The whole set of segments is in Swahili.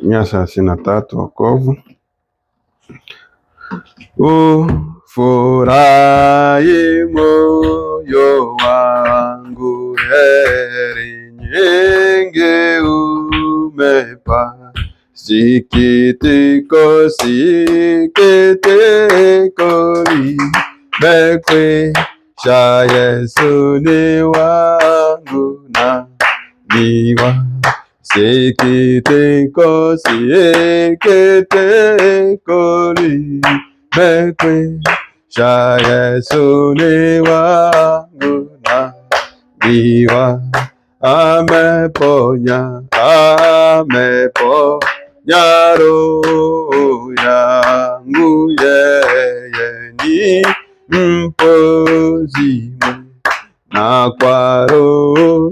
133 wokovu. Ufurahi moyo wangu, heri nyingi umepa. Sikitiko, sikitiko limekwisha, Yesu ni wangu na niwa. Sikitiko, sikitiko limekwisha, Yesu ni wangu na niwa. Ameponya, ameponya roho yangu, yeye ni mpozi na kwa Roho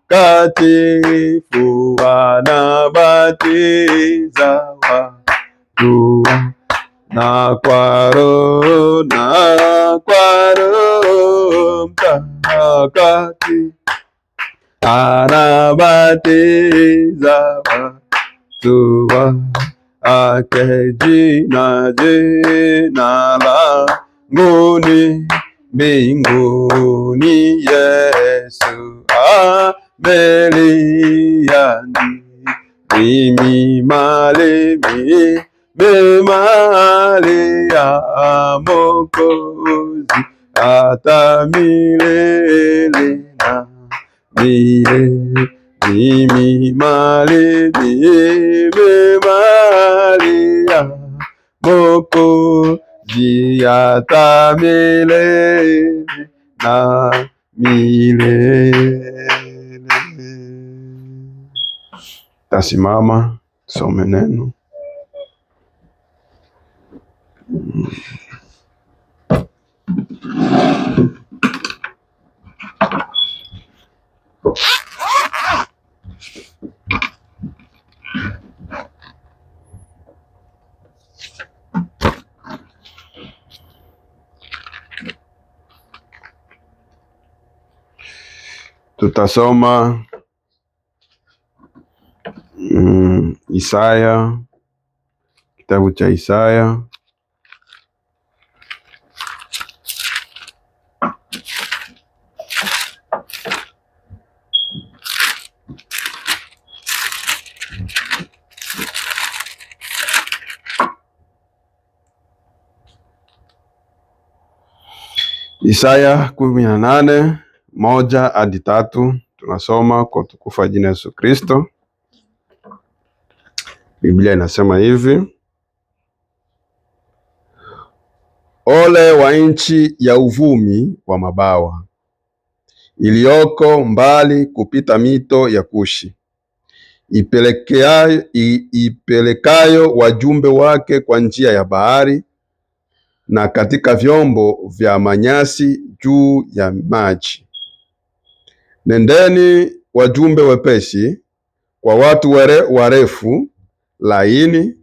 Mtakatifu anabatiza watu, na kwa Roho Mtakatifu anabatiza watu wake. Jina langu ni mbinguni, Yesu ameliandika mali ya Mwokozi, hata milele na milele. Mali ya Mwokozi, hata milele na milele. Tasimama, some neno. Tutasoma Isaya, kitabu cha Isaya Isaya 18:1-3. Tunasoma kwa utukufu wa jina Yesu Kristo. Biblia inasema hivi: ole wa nchi ya uvumi wa mabawa, iliyoko mbali kupita mito ya Kushi, ipelekayo wajumbe wake kwa njia ya bahari, na katika vyombo vya manyasi juu ya maji. Nendeni wajumbe wepesi, kwa watu warefu laini,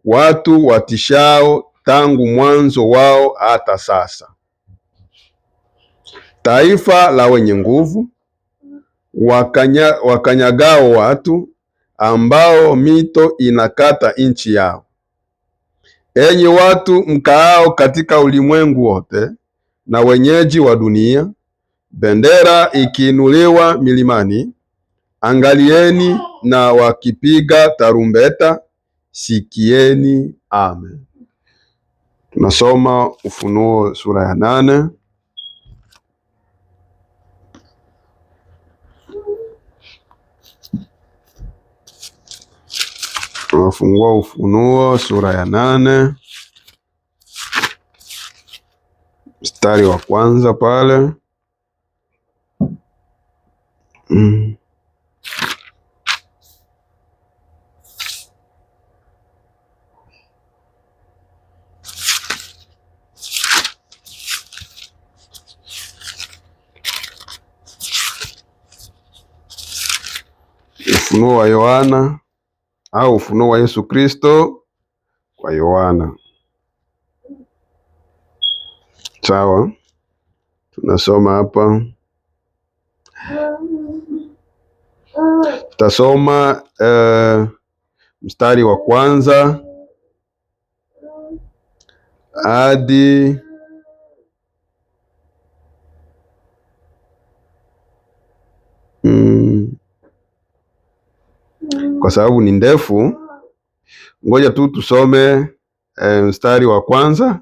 watu watishao tangu mwanzo wao hata sasa. Taifa la wenye nguvu, wakanyagao watu, ambao mito inakata nchi yao. Enyi watu mkaao katika ulimwengu wote, na wenyeji wa dunia, bendera ikiinuliwa milimani, angalieni, na wakipiga tarumbeta, sikieni. Amen. Tunasoma Ufunuo sura ya 8. Tunafungua Ufunuo sura ya 8 mstari wa kwanza pale. Ufunuo wa Yohana au ufunuo wa Yesu Kristo kwa Yohana. Sawa. Tunasoma hapa, tutasoma mstari wa kwanza hadi kwa sababu ni ndefu, ngoja tu tusome mstari wa kwanza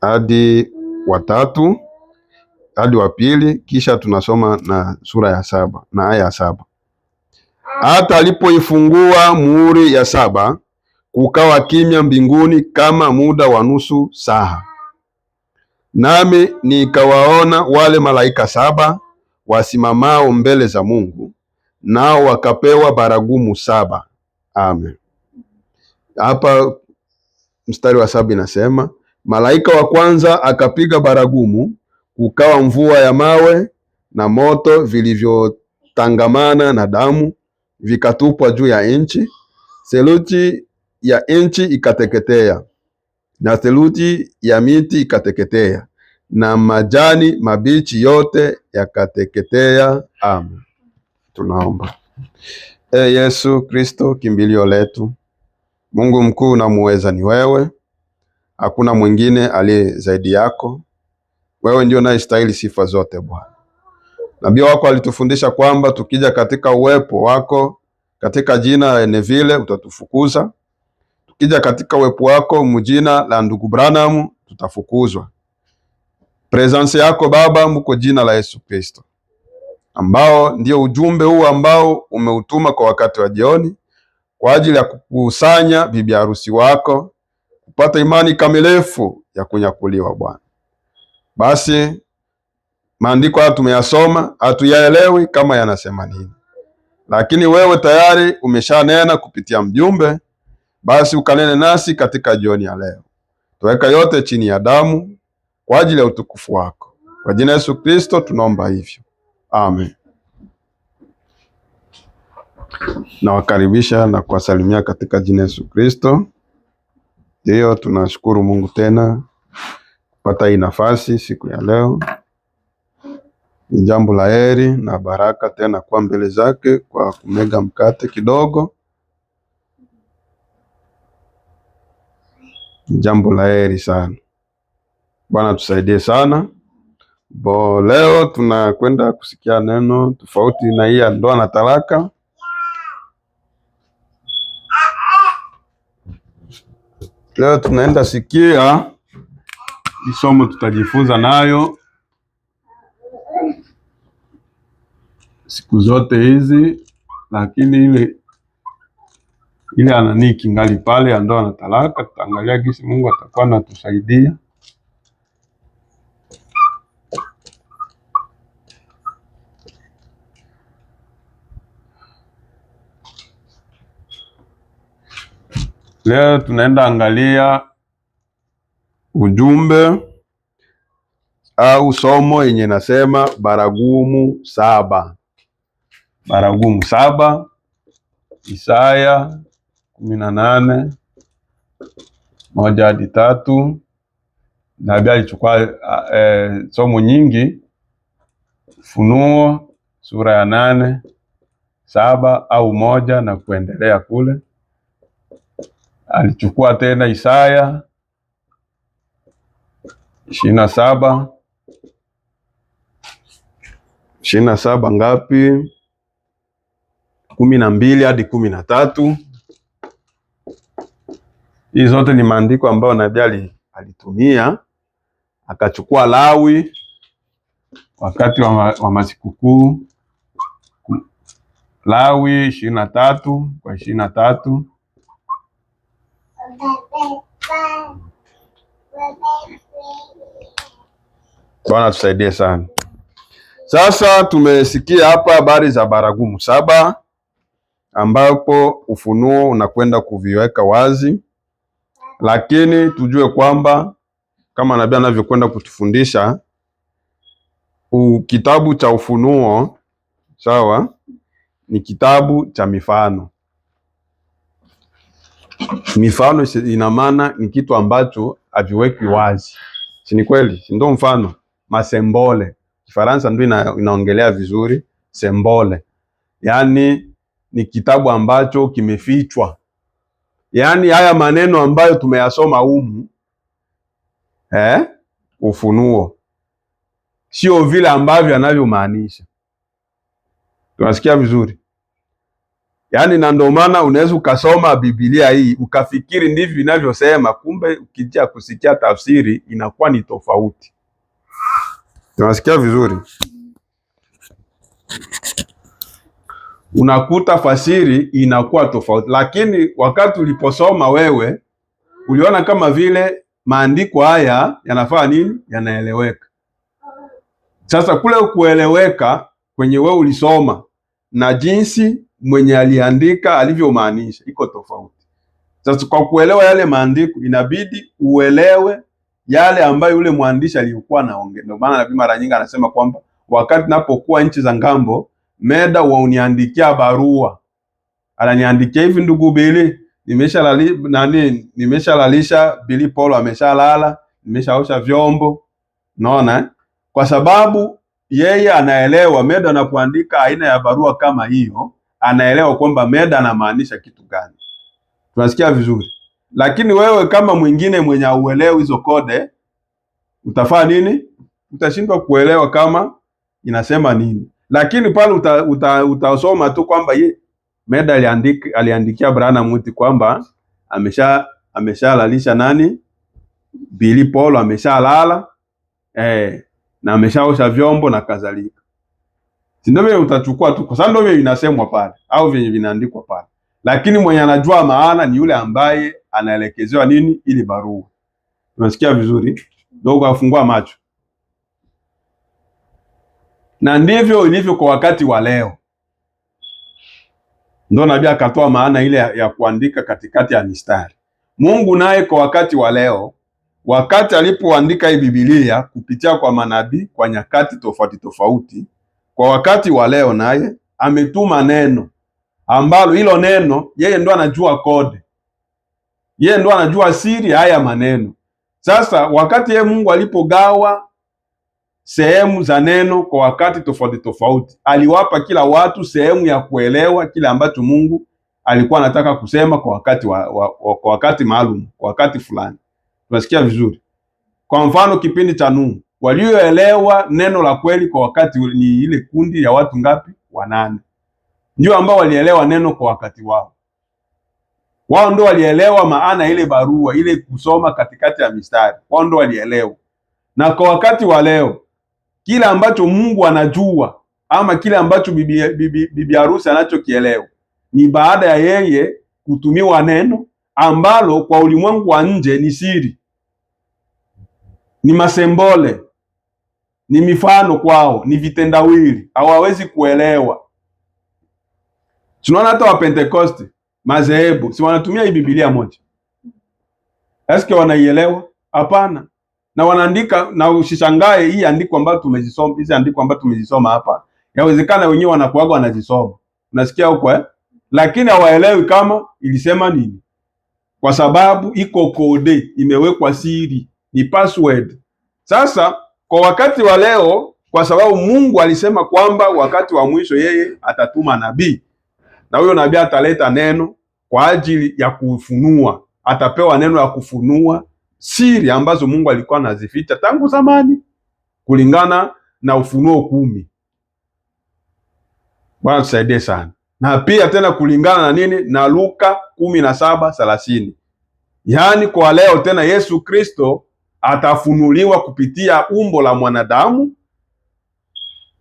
hadi wa tatu hadi wa pili, kisha tunasoma na sura ya 7 na aya ya 7. Hata alipoifungua muhuri ya 7, kukawa kimya mbinguni kama muda wa nusu saa. Nami nikawaona wale malaika 7 wasimamao mbele za Mungu, nao wakapewa baragumu 7. Amen. Hapa mstari wa 7 inasema, malaika wa kwanza akapiga baragumu, kukawa mvua ya mawe na moto vilivyotangamana na damu, vikatupwa juu ya nchi. Theluji ya nchi ikateketea, na theluji ya miti ikateketea, na majani mabichi yote yakateketea. Amen. Tunaomba. Yesu Kristo, kimbilio letu, Mungu mkuu na muweza ni wewe, hakuna mwingine aliye zaidi yako. Wewe ndio unayestahili sifa zote Bwana. Nabii wako alitufundisha kwamba tukija katika uwepo wako, katika jina la Neville utatufukuza. Tukija katika uwepo wako mjina la ndugu Branham tutafukuzwa. Presence yako Baba mko jina la Yesu Kristo, ambao ndio ujumbe huu ambao umeutuma kwa wakati wa jioni kwa ajili ya kukusanya bibi harusi wako kupata imani kamilifu ya kunyakuliwa Bwana. Basi maandiko haya tumeyasoma, hatuyaelewi kama yanasema nini, lakini wewe tayari umeshanena kupitia mjumbe. Basi ukanene nasi katika jioni ya leo. Tuweka yote chini ya damu kwa ajili ya utukufu wako. Kwa jina Yesu Kristo tunaomba hivyo. Amen. Nawakaribisha na kuwasalimia katika jina Yesu Kristo. Ndiyo, tunashukuru Mungu tena kupata hii nafasi siku ya leo. Ni jambo la heri na baraka tena kwa mbele zake kwa kumega mkate kidogo. Ni jambo la heri sana. Bwana tusaidie sana. Leo tunakwenda kusikia neno tofauti na hii ya ndoa na talaka. Leo tunaenda sikia somo tutajifunza nayo siku zote hizi, lakini ile anani kingali pale ya ndoa na talaka. Tutaangalia gisi Mungu atakuwa anatusaidia. Leo tunaenda angalia ujumbe au somo yenye nasema baragumu 7. Baragumu 7, Isaya 18 1-3. Nabii alichukua somo nyingi, Ufunuo sura ya 8, 7 au 1 na kuendelea kule. Alichukua tena Isaya 27 ngapi? 12 hadi 13. Hizi zote ni maandiko ambayo nabii alitumia. Akachukua Lawi wakati wa masikukuu, Lawi 23 Bwana tusaidie sana. Sasa tumesikia hapa habari za baragumu 7 ambapo Ufunuo unakwenda kuviweka wazi, lakini tujue kwamba kama nabii anavyokwenda kutufundisha, kitabu cha Ufunuo sawa, ni kitabu cha mifano. Mifano ina maana ni kitu ambacho haviweki wazi, Si ni kweli? Si ndio? Mfano masembole, Kifaransa ndio inaongelea vizuri sembole, yaani ni kitabu ambacho kimefichwa, yaani haya maneno ambayo tumeyasoma humu Ufunuo sio vile ambavyo anavyomaanisha. Tunasikia vizuri? Yaani, na ndio maana unaweza ukasoma Biblia hii ukafikiri ndivyo inavyosema, kumbe ukija kusikia tafsiri inakuwa ni tofauti. Tunasikia vizuri? Unakuta fasiri inakuwa tofauti, lakini wakati uliposoma wewe uliona kama vile maandiko haya yanafaa nini, yanaeleweka. Sasa kule kueleweka kwenye wewe ulisoma na jinsi mwenye aliandika alivyomaanisha iko tofauti. Sasa kwa kuelewa yale maandiko inabidi uelewe yale ambayo yule mwandishi aliyokuwa anaongea. Ndio maana nabii mara nyingi anasema kwamba wakati napokuwa nchi za ngambo, Meda wauniandikia barua, ananiandikia hivi: ndugu Bili, nimeshalalisha Bili Polo ameshalala, nimeshaosha vyombo. Unaona kwa sababu yeye anaelewa Meda anapoandika aina ya barua kama hiyo, anaelewa kwamba Meda anamaanisha kitu gani. Tunasikia vizuri? Lakini wewe kama mwingine mwenye uelewi hizo kode, utafaa nini? Utashindwa kuelewa kama inasema nini. Lakini pale utasoma tu kwamba Meda aliandikia Branham Muti kwamba ameshalalisha nani, Billy Paul ameshalala na ameshaosha vyombo na kadhalika. Si ndio? Vile utachukua tu kwa sababu ndio vile inasemwa pale au vile vinaandikwa pale, lakini mwenye anajua maana ni yule ambaye anaelekezewa nini, ili barua. Unasikia vizuri? Ndio afungua macho. Na ndivyo ilivyo kwa wakati wa leo. Ndio nabii akatoa maana ile ya kuandika katikati ya mistari. Mungu naye kwa wakati wa leo, wakati alipoandika hii Biblia kupitia kwa manabii kwa nyakati tofauti tofauti, kwa wakati wa leo naye ametuma neno ambalo hilo neno yeye ndo anajua kode, yeye ndo anajua siri haya maneno. Sasa wakati yeye Mungu alipogawa sehemu za neno kwa wakati tofauti tofauti, aliwapa kila watu sehemu ya kuelewa kile ambacho Mungu alikuwa anataka kusema kwa wakati kwa wakati maalum, kwa wakati fulani. Tunasikia vizuri? Kwa mfano kipindi cha Nuhu, walioelewa neno la kweli kwa wakati ni ile kundi ya watu ngapi? 8. Ndio ambao walielewa neno kwa wakati wao. Wao ndio walielewa maana ile barua ile kusoma katikati ya mistari. Wao ndio walielewa. Na kwa wakati wa leo kile ambacho Mungu anajua ama kile ambacho bibi harusi anachokielewa ni baada ya yeye kutumiwa neno ambalo kwa ulimwengu wa nje ni siri, ni masembole, ni mifano kwao, ni vitendawili, hawawezi kuelewa. Tunaona hata wa Pentecost madhehebu si wanatumia hii Biblia moja. Eske wanaielewa? Hapana. Na wanaandika, na usishangae hii andiko ambayo tumezisoma, hizi andiko ambayo tumezisoma hapa, yawezekana wenyewe wanakuaga wanazisoma. Unasikia huko lakini hawaelewi kama ilisema nini. Kwa sababu iko kode, imewekwa siri, ni password. Sasa kwa wakati wa leo, kwa sababu Mungu alisema kwamba wakati wa mwisho yeye atatuma nabii, na huyo nabii ataleta neno kwa ajili ya kufunua, atapewa neno ya kufunua siri ambazo Mungu alikuwa anazificha tangu zamani kulingana na Ufunuo 10. Bwana tusaidie sana. Na pia tena kulingana na nini? Na Luka 17:30. Yaani kwa leo tena Yesu Kristo atafunuliwa kupitia umbo la mwanadamu.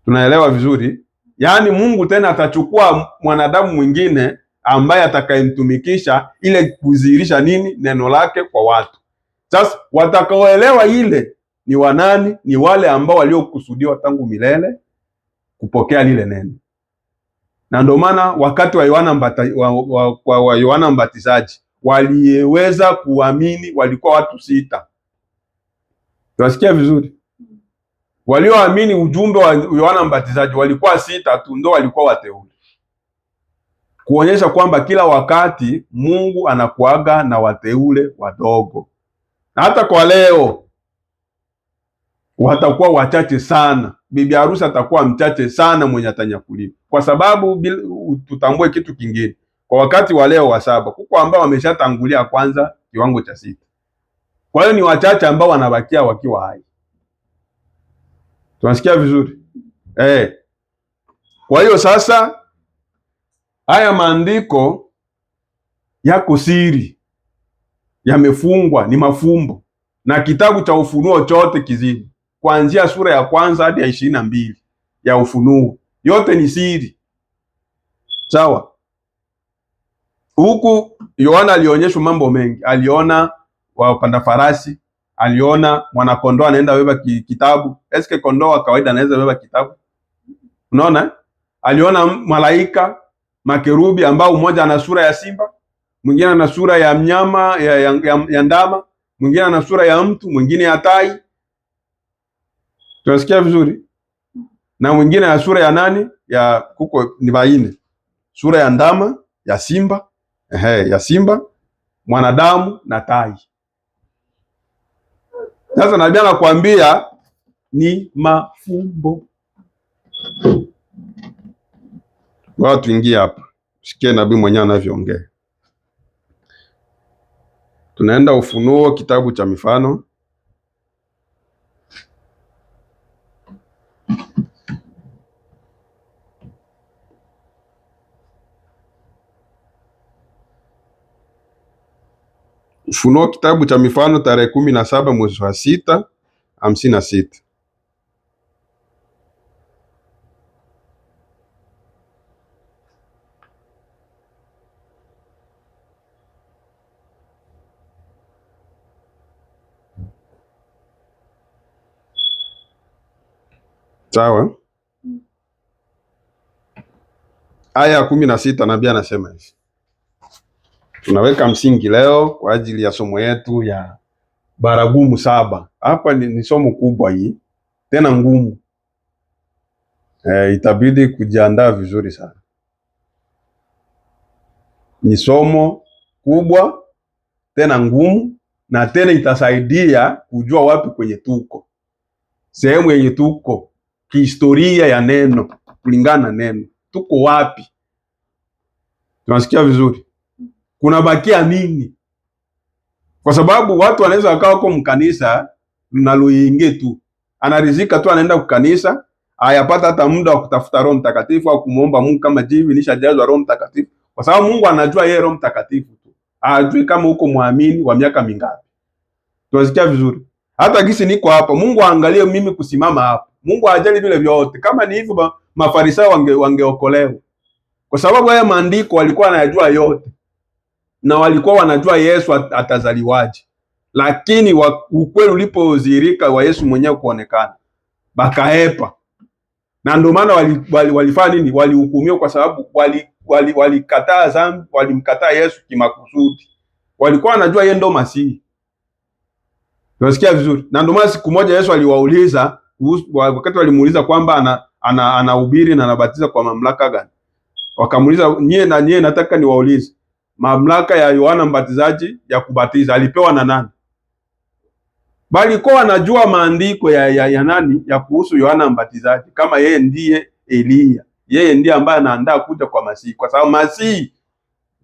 Tunaelewa vizuri? Yaani Mungu tena atachukua mwanadamu mwingine ambaye atakayemtumikisha ile kudhihirisha nini? Neno lake kwa watu. Sasa watakaoelewa ile ni wanani? Ni wale ambao waliokusudiwa tangu milele kupokea lile neno. Na ndio maana wakati wa Yohana Mbatizaji waliweza kuamini walikuwa watu 6. Tunasikia vizuri? Walioamini ujumbe wa Yohana Mbatizaji walikuwa 6 tu, ndio walikuwa wateule, kuonyesha kwamba kila wakati Mungu anakuaga na wateule wadogo. Na hata kwa leo watakuwa wachache sana. Bibi harusi atakuwa mchache sana mwenye atanyakuliwa, kwa sababu tutambue kitu kingine. Kwa wakati wa leo wa saba, kuko ambao wameshatangulia kwanza kiwango cha 6. Kwa hiyo ni wachache ambao wanabakia wakiwa hai. Tunasikia vizuri? Kwa hiyo sasa haya maandiko yako siri, yamefungwa, ni mafumbo, na kitabu cha Ufunuo chote kizima kuanzia sura ya kwanza hadi ya 22 ya Ufunuo yote ni siri. Sawa? Huku Yohana alionyeshwa mambo mengi. Aliona wapanda farasi, aliona mwanakondoo anaenda beba kitabu. Eske kondoo wa kawaida anaweza beba kitabu? Unaona? Aliona malaika, makerubi ambao mmoja ana sura ya simba, mwingine ana sura ya mnyama ya ndama, mwingine ana sura ya mtu, mwingine ya tai. Tunasikia vizuri? Na mwingine ana sura ya nani? Ya kuko ni baine. Sura ya ndama, ya simba, ya simba, mwanadamu na tai. Sasa nabii anakuambia ni mafumbo. Ngoja tuingie hapa. Sikie nabii mwenyewe anavyoongea. Tunaenda Ufunuo, kitabu cha Mifano. Ufunuo, kitabu cha Mifano, tarehe 17 mwezi wa 6 56. Sawa? Aya ya 16 nabii anasema hivi. Tunaweka msingi leo kwa ajili ya somo yetu ya baragumu 7. Hapa ni somo kubwa hii, tena ngumu. Itabidi kujiandaa vizuri sana. Ni somo kubwa tena ngumu, na tena itasaidia kujua wapi kwenye tuko, sehemu yenye tuko kihistoria ya neno, kulingana na neno tuko wapi. Tunasikia vizuri? Kuna bakia nini? Kwa sababu watu wanaweza wakawa kwa mkanisa mnaloingie tu, anarizika tu, anaenda kukanisa, hayapata hata muda wa kutafuta Roho Mtakatifu au kumuomba Mungu kama jivi nishajazwa Roho Mtakatifu, kwa sababu Mungu anajua yeye Roho Mtakatifu tu, hajui kama uko muamini wa miaka mingapi. Tunasikia vizuri? Hata gisi niko hapa, Mungu aangalie mimi kusimama hapa. Mungu hajali vile vyote. Kama ni hivyo Mafarisayo wangeokolewa, kwa sababu haya maandiko walikuwa wanayajua yote, na walikuwa wanajua Yesu atazaliwaje. Lakini ukweli ulipodhihirika wa Yesu mwenyewe kuonekana, bakaepa. Na ndio maana walifanya nini? Walihukumiwa, kwa sababu walikataa dhambi, walimkataa Yesu kimakusudi. Walikuwa wanajua yeye ndo Masihi. Unasikia vizuri? Na ndio maana siku moja Yesu aliwauliza, wakati walimuuliza kwamba anahubiri na anabatiza kwa mamlaka gani, wakamuuliza, nyie nataka niwaulize, mamlaka ya Yohana Mbatizaji ya kubatiza alipewa na nani? Bali kwa anajua maandiko ya nani, ya kuhusu Yohana Mbatizaji, kama yeye ndiye Eliya, yeye ndiye ambaye anaandaa kuja kwa Masihi. Kwa sababu Masihi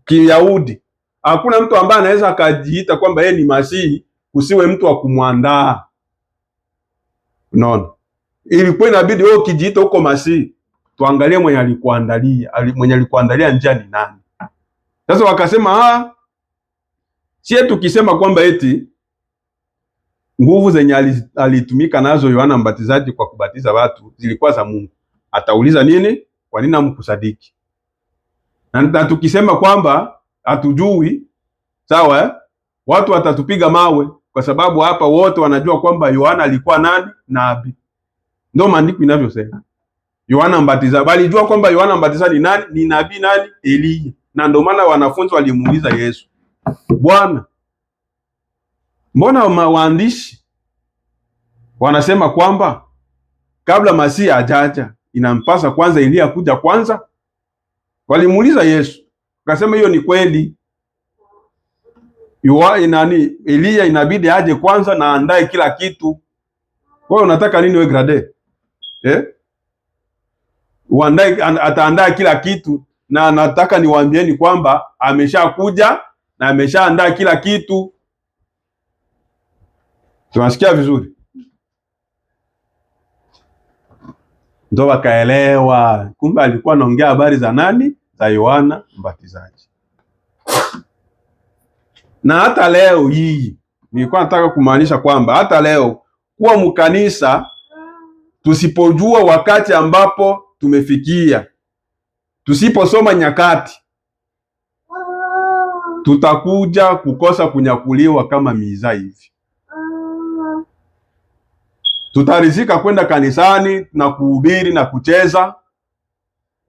Kiyahudi, hakuna mtu ambaye anaweza akajiita kwamba yeye ni Masihi usiwe mtu wa kumwandaa. Unaona? Ilikuwa inabidi wewe ukijiita huko Masihi, tuangalie mwenye alikuandalia njia ni nani. Sasa wakasema sie tukisema kwamba eti nguvu zenye alitumika nazo Yohana Mbatizaji kwa kubatiza watu zilikuwa za Mungu, atauliza nini? Kwa nini hamkusadiki? Na tukisema kwamba hatujui, sawa, watu watatupiga mawe, kwa sababu hapa wote wanajua kwamba Yohana alikuwa nani? Nabii. Ndio maandiko inavyosema. Yohana Mbatizaji, walijua kwamba Yohana Mbatizaji ni nani? Ni nabii nani? Eliya. Na ndio maana wanafunzi walimuuliza Yesu, Bwana, mbona waandishi wanasema kwamba kabla Masihi hajaja inampasa kwanza Eliya kuja kwanza? Walimuuliza Yesu, akasema hiyo ni kweli. Eliya inabidi aje kwanza na andae kila kitu. Wewe unataka nini wewe grade? Uandae, ataandaa kila kitu, na nataka niwaambieni kwamba ameshakuja na ameshaandaa kila kitu. Tunasikia vizuri? Ndio wakaelewa kumbe alikuwa anaongea habari za nani? Za Yohana Mbatizaji. Na hata leo hii nilikuwa nataka kumaanisha kwamba hata leo kuwa mkanisa, tusipojua wakati ambapo tumefikia, tusiposoma nyakati, tutakuja kukosa kunyakuliwa kama miza hivi. Tutarizika kwenda kanisani na kuhubiri na kucheza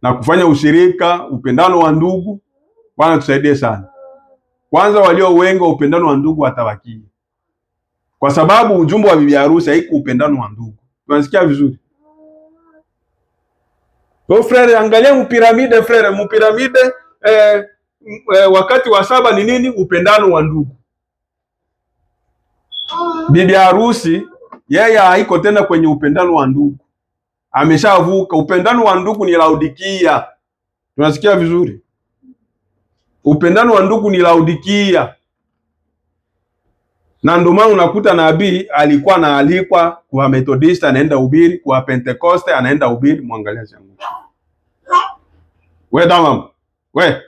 na kufanya ushirika, upendano wa ndugu. Bwana tusaidie sana. Kwanza walio wengi wa upendano wa ndugu watabakia, kwa sababu ujumbe wa bibi harusi haiko upendano wa ndugu. Tunasikia vizuri? So frere, angalia mpiramide frere, mpiramide wakati wa saba ni nini? Upendano wa ndugu. Bibi harusi yeye haiko tena kwenye upendano wa ndugu, ameshavuka. Upendano wa ndugu ni Laodikia. Tunasikia vizuri? Upendano wa ndugu ni Laodikia. Na ndio maana unakuta nabii alikuwa anaalikwa kwa Methodist anaenda ubiri, kwa Pentecoste anaenda ubiri. Mwangalia changu we damam we,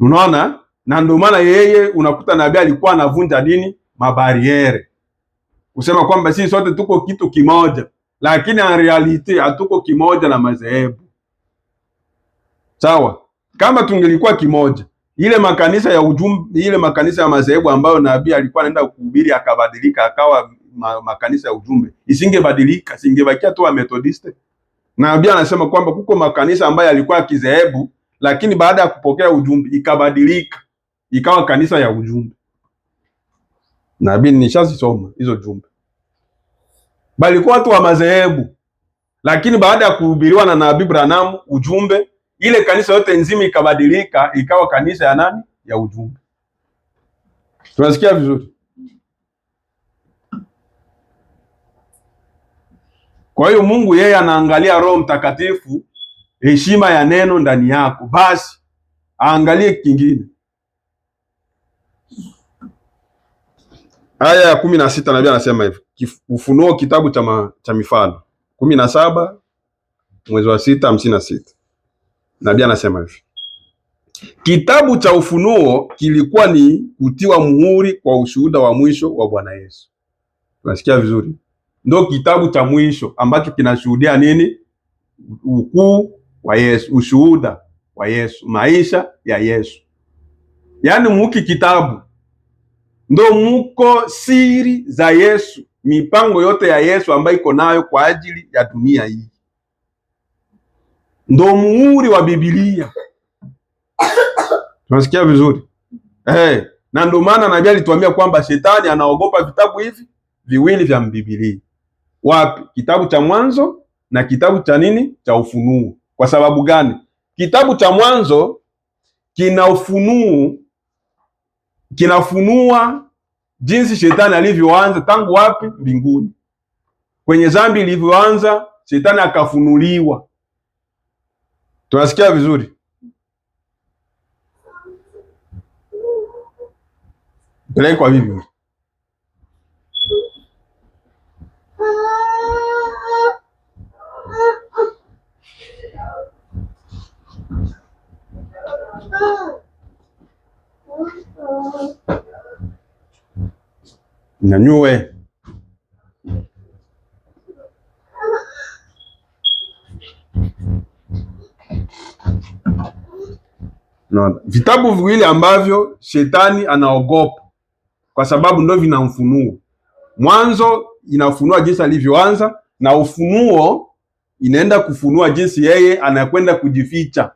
unaona? Na ndio maana yeye unakuta nabii alikuwa anavunja nini? Mabariere, kusema kwamba sisi sote tuko kitu kimoja, lakini en reality hatuko kimoja na madhehebu. Sawa? Kama tungelikuwa kimoja, ile makanisa ya ujumbe, ile makanisa ya madhehebu ambayo nabii alikuwa anaenda kuhubiri akabadilika akawa makanisa ya ujumbe, isingebadilika, singebakia tu wa Methodist. Nabii anasema kwamba kuko makanisa ambayo yalikuwa kidhehebu, lakini baada ya kupokea ujumbe ikabadilika ikawa kanisa ya ujumbe. Nabii nishazisoma hizo jumbe. Balikuwa watu wa madhehebu, lakini baada ya kuhubiriwa na Nabii Branham ujumbe, ile kanisa yote nzima ikabadilika ikawa kanisa ya nani? Ya ujumbe. Tunasikia vizuri? Kwa hiyo Mungu yeye anaangalia Roho Mtakatifu, heshima ya neno ndani yako, basi aangalie kingine. Aya ya 16 nabii anasema hivi, Ufunuo kitabu cha Mifano 17 mwezi wa 6 56. Nabii anasema hivi, kitabu cha Ufunuo kilikuwa ni kutiwa muhuri kwa ushuhuda wa mwisho wa Bwana Yesu. Unasikia vizuri? Ndio kitabu cha mwisho ambacho kinashuhudia nini? Ukuu wa Yesu, ushuhuda wa Yesu, maisha ya Yesu. Yaani muki kitabu ndo muko siri za Yesu, mipango yote ya Yesu ambayo iko nayo kwa ajili ya dunia hii. Ndo muhuri wa Biblia. Tunasikia vizuri? Na ndio maana nabii alituambia kwamba shetani anaogopa vitabu hivi viwili vya Biblia. Wapi? Kitabu cha Mwanzo na kitabu cha nini? Cha Ufunuo. Kwa sababu gani? Kitabu cha Mwanzo kinafunua jinsi shetani alivyoanza tangu wapi? Mbinguni. Kwenye dhambi ilivyoanza, shetani akafunuliwa. Tunasikia vizuri? Peleka kwa Biblia. Nyanyue. No, vitabu viwili ambavyo shetani anaogopa kwa sababu ndio vinamfunua. Mwanzo inafunua jinsi alivyoanza, na Ufunuo inaenda kufunua jinsi yeye anakwenda kujificha.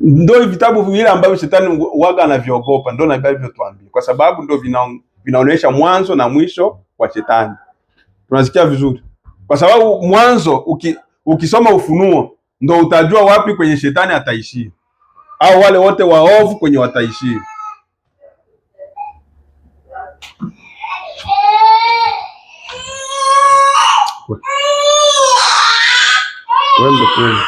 Ndio vitabu viwili ambavyo shetani waga anavyogopa, ndio nabii alivyotuambia, kwa sababu ndio vinaonyesha mwanzo na mwisho wa shetani. Tunasikia vizuri? Kwa sababu mwanzo ukisoma Ufunuo ndio utajua wapi kwenye shetani ataishia, au wale wote waovu kwenye wataishia. Twende kweli.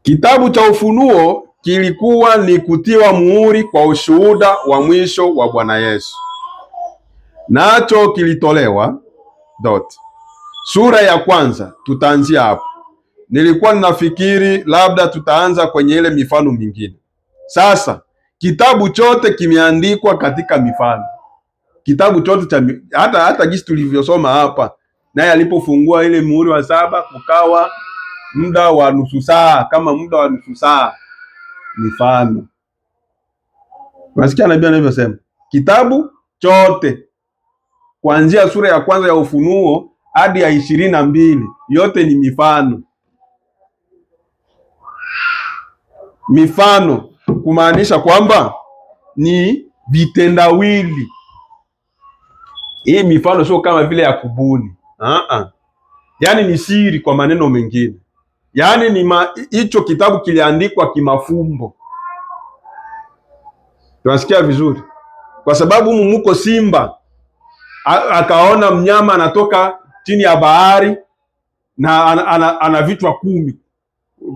Kitabu cha Ufunuo kilikuwa ni kutiwa muhuri kwa ushuhuda wa mwisho wa Bwana Yesu, nacho kilitolewa sura ya kwanza. Tutaanzia hapo. Nilikuwa ninafikiri labda tutaanza kwenye ile mifano mingine. Sasa kitabu chote kimeandikwa katika mifano. Kitabu chote cha hata jinsi tulivyosoma hapa, naye alipofungua ile muhuri wa saba kukawa muda wa nusu saa, kama muda wa nusu saa. Mifano. Unasikia nabii anavyosema kitabu chote kuanzia sura ya kwanza ya Ufunuo hadi ya 22 yote ni mifano. Mifano kumaanisha kwamba ni vitendawili. Hii mifano sio kama vile ya kubuni. Yaani ni siri, kwa maneno mengine. Yaani ni hicho kitabu kiliandikwa kimafumbo. Tunasikia vizuri? Kwa sababu muko simba akaona mnyama anatoka chini ya bahari na ana vichwa 10.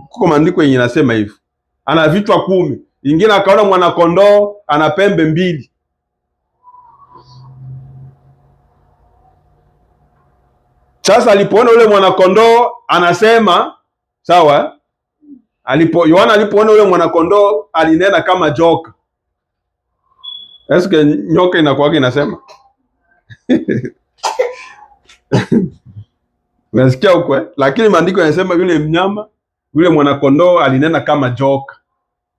Kuko maandiko yenye nasema hivyo. Ana vichwa 10. Ingine akaona mwanakondoo ana pembe 2. Sasa alipoona yule mwanakondoo anasema sawa. Yohana alipoona yule mwanakondoo alinena kama joka. Eske nyoka inakuwaga inasema? Unasikia huko Lakini maandiko yanasema yule mnyama, yule mwanakondoo alinena kama joka,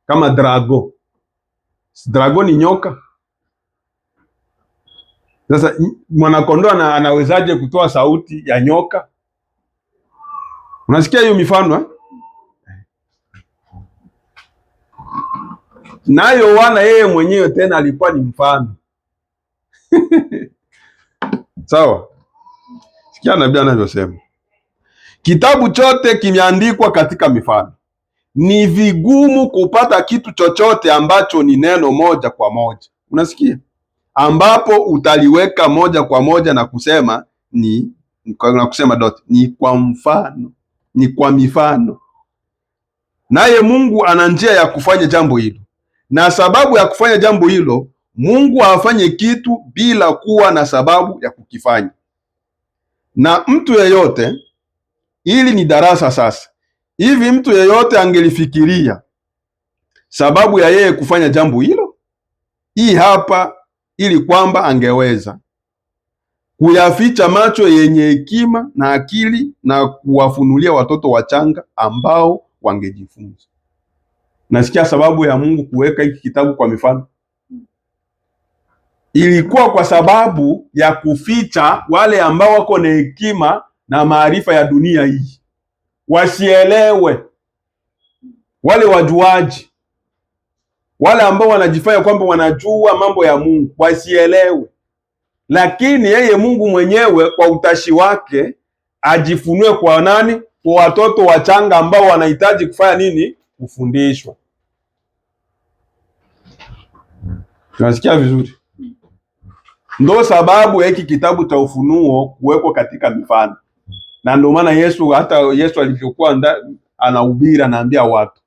kama drago. Drago ni nyoka. Sasa mwanakondoo anawezaje kutoa sauti ya nyoka? Unasikia hiyo mifano Nayo Yohana yeye mwenyewe tena alikuwa ni mfano. Sawa? Sikia nabii anavyosema. Kitabu chote kimeandikwa katika mifano. Ni vigumu kupata kitu chochote ambacho ni neno moja kwa moja. Unasikia? Ambapo utaliweka moja kwa moja na kusema ni kwa mfano, ni kwa mifano. Naye Mungu ana njia ya kufanya jambo hilo. Na sababu ya kufanya jambo hilo, Mungu hafanye kitu bila kuwa na sababu ya kukifanya. Na mtu yeyote, hili ni darasa sasa. Hivi mtu yeyote angelifikiria sababu ya yeye kufanya jambo hilo? Hii hapa, ili kwamba angeweza kuyaficha macho yenye hekima na akili na kuwafunulia watoto wachanga ambao wangejifunza. Nasikia sababu ya Mungu kuweka hiki kitabu kwa mifano. Ilikuwa kwa sababu ya kuficha wale ambao wako na hekima na maarifa ya dunia hii. Wasielewe. Wale wajuaji, wale ambao wanajifanya kwamba wanajua mambo ya Mungu, wasielewe. Lakini yeye Mungu mwenyewe kwa utashi wake ajifunue kwa nani? Kwa watoto wachanga ambao wanahitaji kufanya nini? Kufundishwa. Tunasikia vizuri? Ndio sababu ya hiki kitabu cha Ufunuo kuwekwa katika mifano. Na ndio maana hata Yesu alivyokuwa anahubiri anaambia watu.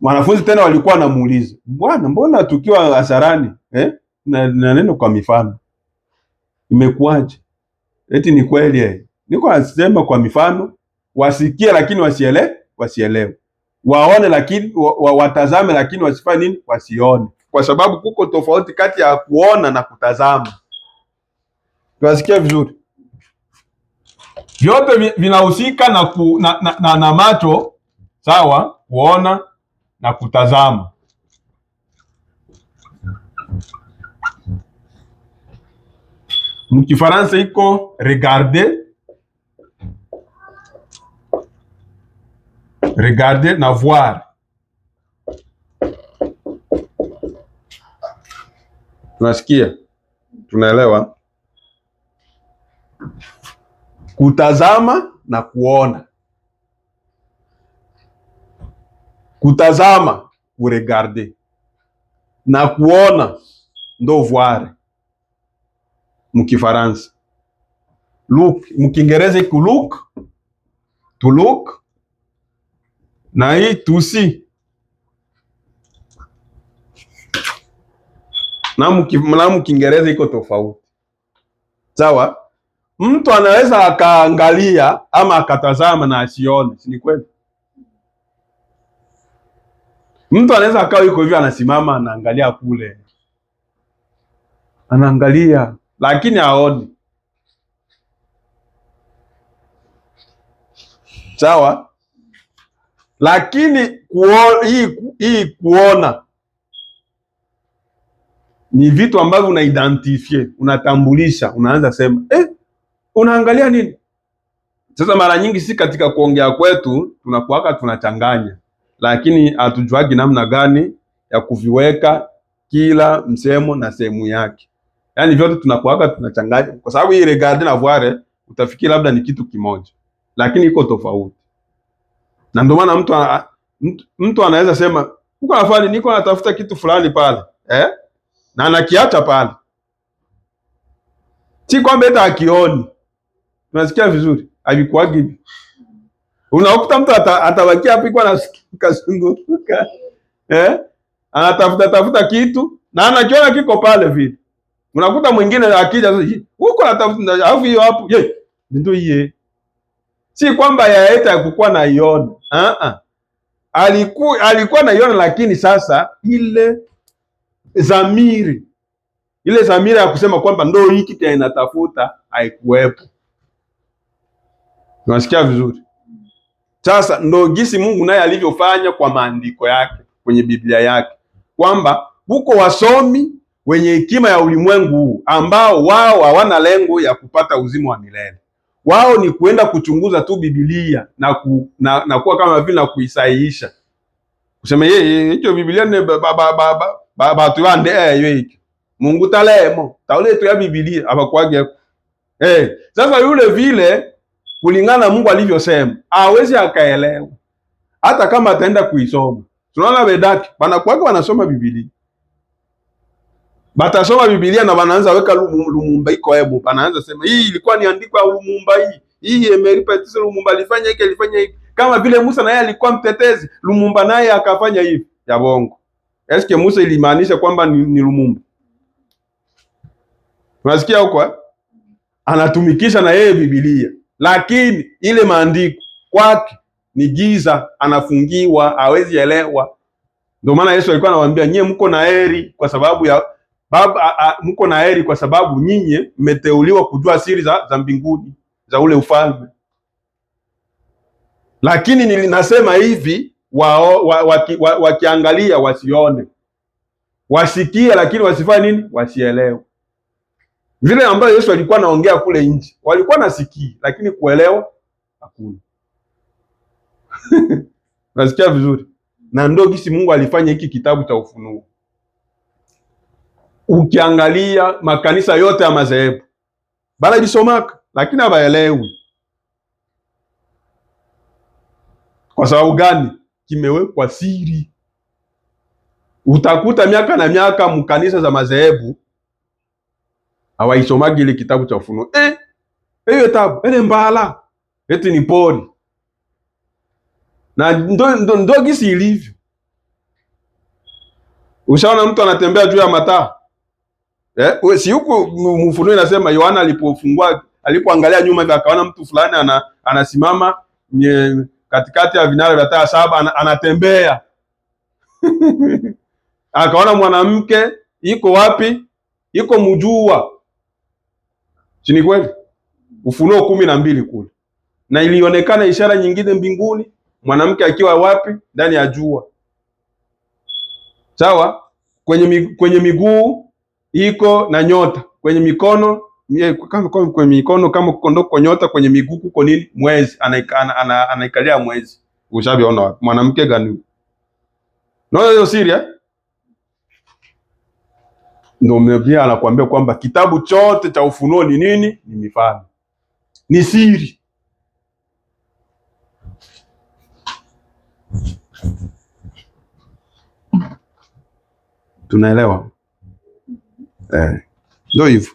Wanafunzi tena walikuwa wanamuuliza, Bwana, mbona tukiwa hasarani na neno kwa mifano? Imekuwaje? Eti ni kweli niko nasema kwa mifano, wasikie lakini wasielewe. Waone lakini watazame lakini wasifanye nini? Wasione. Kwa sababu kuko tofauti kati ya kuona na kutazama. Tunasikia vizuri? Vyote vinahusika na macho, sawa? Kuona na kutazama. Mkifaransa iko regarder na voir. Tunasikia? Tunaelewa? Kutazama na kuona. Kutazama, kuregarder, na kuona ndo voir. mkifaransa. Look, mkiingereza iko look, to look, na hii to see. Na mkiingereza iko tofauti. Sawa? Mtu anaweza akaangalia ama akatazama na asione, si ni kweli? Mtu anaweza akawa yuko hivi anasimama anaangalia kule, anaangalia lakini haoni. Sawa? Lakini hii kuona ni vitu ambavyo unaidentify, unatambulisha, unaanza sema unaangalia nini? Sasa mara nyingi si katika kuongea kwetu tunakuwaka tunachanganya, lakini hatujuagi namna gani ya kuviweka kila msemo na sehemu yake. Yaani vyote tunakuwaka tunachanganya, kwa sababu hii regarder na voir utafikiri labda ni kitu kimoja, lakini iko tofauti. Na ndio maana mtu anaweza sema uko nafanya niko natafuta kitu fulani pale na anakiacha pale, si kwamba hata akioni. Tunasikia vizuri, alikuwa hivi. Unakuta mtu atabakia hapo iko anazunguka anatafuta kitu na anakiona kiko pale vile. Unakuta mwingine akija huko anatafuta alafu hiyo hapo ndio yeye, si kwamba yaeta kukuwa na iona alikuwa naiona, lakini sasa ile zamiri ya kusema kwamba ndo hiki tena inatafuta haikuwepo. Unasikia vizuri? Sasa ndo gisi Mungu naye alivyofanya kwa maandiko yake kwenye Biblia yake, kwamba huko wasomi wenye hekima ya ulimwengu huu ambao wao hawana lengo ya kupata uzima wa milele. Wao ni kuenda kuchunguza tu Biblia na kuwa kama vile na kuisahihisha, kusema hicho Biblia ni batu bande hiki Mungu talemo taule tu ya Biblia abakwage sasa yule vile kulingana Mungu alivyosema hawezi akaelewa hata kama ataenda kuisoma. Tunaona bedaki banakuwa wanasoma Biblia, batasoma Biblia na wanaanza weka Lumumba iko hebu, wanaanza sema hii ilikuwa ni andiko ya Lumumba, hii emeripetisi Lumumba alifanya hiki, kama vile Musa naye alikuwa mtetezi, Lumumba naye akafanya hivi. Ya bongo. Eske Musa ilimaanisha kwamba ni Lumumba? Unasikia huko anatumikisha na yeye Biblia, lakini ile maandiko kwake ni giza, anafungiwa, hawezi elewa. Ndio maana Yesu alikuwa anawaambia nyie mko na heri kwa sababu ya mko na heri kwa sababu nyinyi mmeteuliwa kujua siri za mbinguni za ule ufalme. Lakini nilinasema hivi wakiangalia wasione, wasikie lakini wasifanye nini? Wasielewe. Vile ambayo Yesu alikuwa anaongea kule nje, walikuwa nasikia lakini kuelewa hakuna. Nasikia vizuri. Na ndio kisi Mungu alifanya hiki kitabu cha Ufunuo. Ukiangalia makanisa yote ya madhehebu bala jisomaka lakini hawaelewi. Kwa sababu gani? Kimewekwa siri. Utakuta miaka na miaka mkanisa za madhehebu hawaisomagi ile kitabu cha Ufunuo. Hiyo kitabu mbala eti ni pori. Na ndo gisi ilivyo. Ushaona mtu anatembea juu ya mataa? Si huko Ufunuo inasema Yohana alipoangalia nyuma hivi akaona mtu fulani anasimama katikati ya vinara vya taa 7 anatembea. Akaona mwanamke iko wapi? Iko mjua. Si ni kweli? Ufunuo 12 kule. Na ilionekana ishara nyingine mbinguni, mwanamke akiwa wapi? Ndani ya jua. Sawa? Kwenye miguu iko na nyota, kwenye mikono kwenye mikono kama kondoko nyota, kwenye miguu kuko nini? Mwezi. Anaikalia mwezi. Ushabiona wapi? Mwanamke gani? Naona hiyo siri ndio Biblia anakuambia kwamba kitabu chote cha Ufunuo ni nini? Ni mifano. Ni siri. Tunaelewa? Ndio hivyo.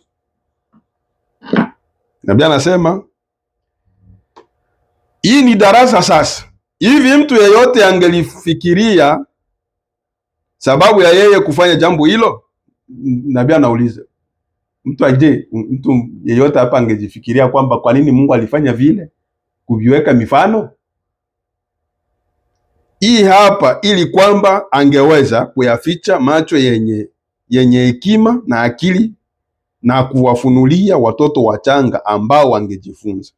Nabii anasema hii ni darasa sasa. Hivi mtu yeyote angelifikiria sababu ya yeye kufanya jambo hilo? Nabii anauliza mtu yeyote hapa angejifikiria kwamba kwa nini Mungu alifanya vile, kuviweka mifano hii hapa, ili kwamba angeweza kuyaficha macho yenye hekima na akili na kuwafunulia watoto wachanga ambao wangejifunza.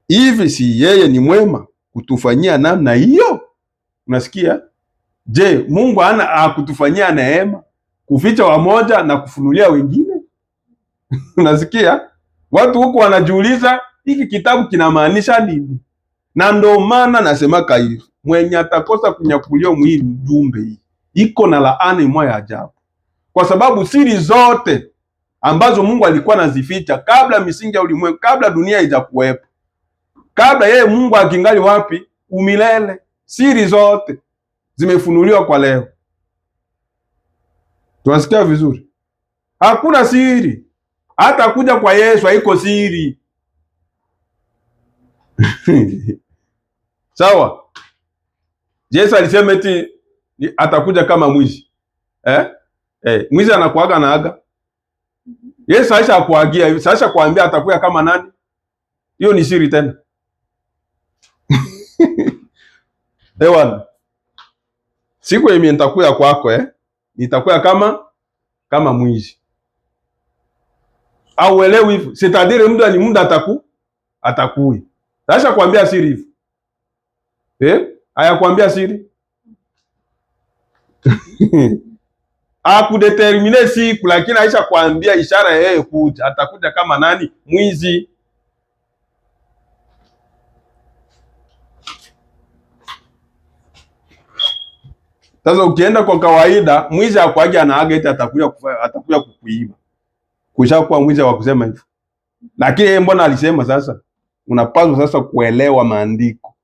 Hivi si yeye ni mwema kutufanyia namna hiyo? Unasikia? Je, Mungu hakutufanyia neema kuficha wamoja na kufunulia wengine? Unasikia? Watu huko wanajiuliza hiki kitabu kinamaanisha nini? Na ndio maana nasemaka hivi, mwenye atakosa kunyakulia mwili ujumbe hii iko na laana moja ajabu, kwa sababu siri zote ambazo Mungu alikuwa anazificha kabla misingi ya ulimwengu, kabla dunia haijakuwepo, kabla yeye Mungu akingali wapi umilele, siri zote zimefunuliwa kwa leo. Tunasikia vizuri? Hakuna siri, hata kuja kwa Yesu haiko siri. Sawa? Yesu alisema eti atakuja kama mwizi. Mwizi anakuaga na aga. Yesu aisha akuagia, sasa kuambia atakuja kama nani? Hiyo ni siri tena. Ewan. Siku yenye nitakuja kwako nitakuja kama mwizi. Au uelewi hivyo? C'est-à-dire muda atakui. Sasa kuambia siri hivyo. Haya kuambia siri. Hakudetermine siku, lakini aisha kuambia ishara yeye kuja. Atakuja kama nani? Mwizi. Sasa ukienda kwa kawaida, mwizi akwaje anaaga eti atakuja kukuiba. Kushakuwa mwizi wa kusema hivyo. Lakini yeye mbona alisema sasa? Unapaswa sasa kuelewa maandiko.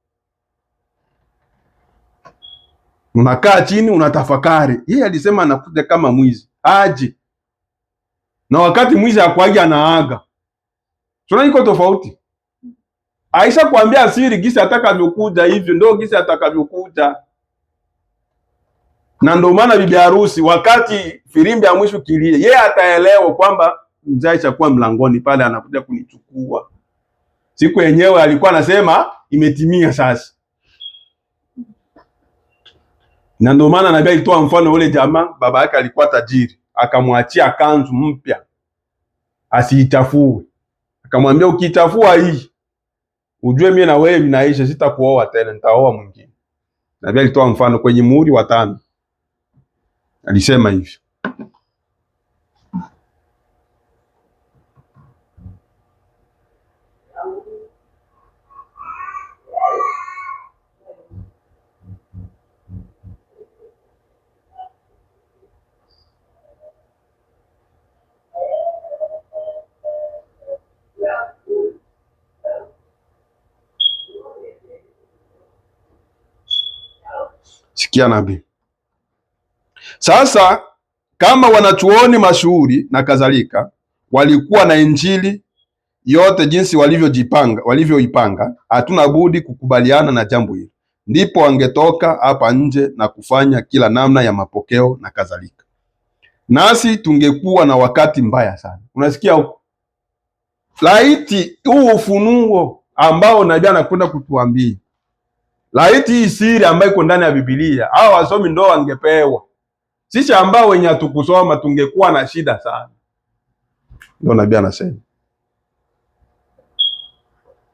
Unakaa chini unatafakari. Yeye alisema anakuja kama mwizi. Aje. Na wakati mwizi akwaje anaaga. Sio iko tofauti. Aisha kuambia siri gisi atakavyokuja hivyo ndio gisi atakavyokuja. Na ndio maana bibi harusi wakati firimbi ya mwisho kilie, yeye ataelewa kwamba mzee aishakuwa mlangoni pale anakuja kunichukua. Siku yenyewe alikuwa anasema imetimia sasa. Na ndio maana nabii alitoa mfano ule jamaa, baba yake alikuwa tajiri, akamwachia kanzu mpya asiichafue. Akamwambia ukichafua hii, ujue mimi na wewe vinaisha, sitakuoa tena, nitaoa mwingine. Nabii alitoa mfano kwenye Muhuri wa 5. Alisema hivyo. Sikia nabii. Sasa kama wanachuoni mashuhuri na kadhalika walikuwa na injili yote jinsi walivyoipanga, hatuna budi kukubaliana na jambo hili. Ndipo wangetoka hapa nje na kufanya kila namna ya mapokeo na kadhalika, nasi tungekuwa na wakati mbaya sana. Unasikia huko? Laiti huu ufunuo ambao nabii anakwenda kutuambia, laiti hii siri ambayo iko ndani ya Biblia, hao wasomi ndio wangepewa. Sisi ambao wenye hatukusoma tungekuwa na shida sana. Ndio nabii anasema.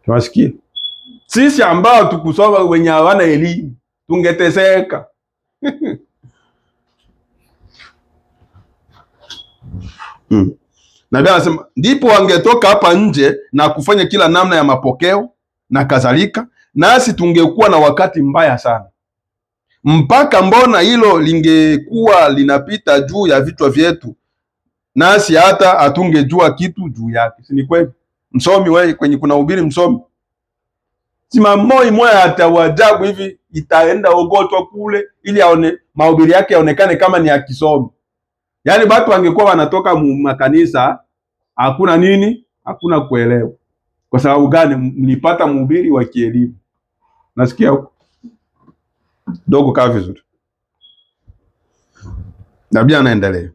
Tunasikia? Sisi ambao tukusoma wenye hawana elimu tungeteseka. Nabii anasema ndipo wangetoka hapa nje na kufanya kila namna ya mapokeo na kadhalika, nasi tungekuwa na wakati mbaya sana. Mpaka mbona hilo lingekuwa linapita juu ya vichwa vyetu, nasi hata hatungejua kitu juu yake. Si ni kweli? Msomi wewe kwenye kuna ubiri msomi. Sima moja hata wajabu hivi itaenda ogotwa kule ili aone mahubiri yake yaonekane kama ni ya kisomi. Yaani watu wangekuwa wanatoka makanisa hakuna nini? Hakuna kuelewa. Kwa sababu gani? Mlipata mhubiri wa kielimu. Nasikia huko dogo, kaa vizuri. Nabii anaendelea,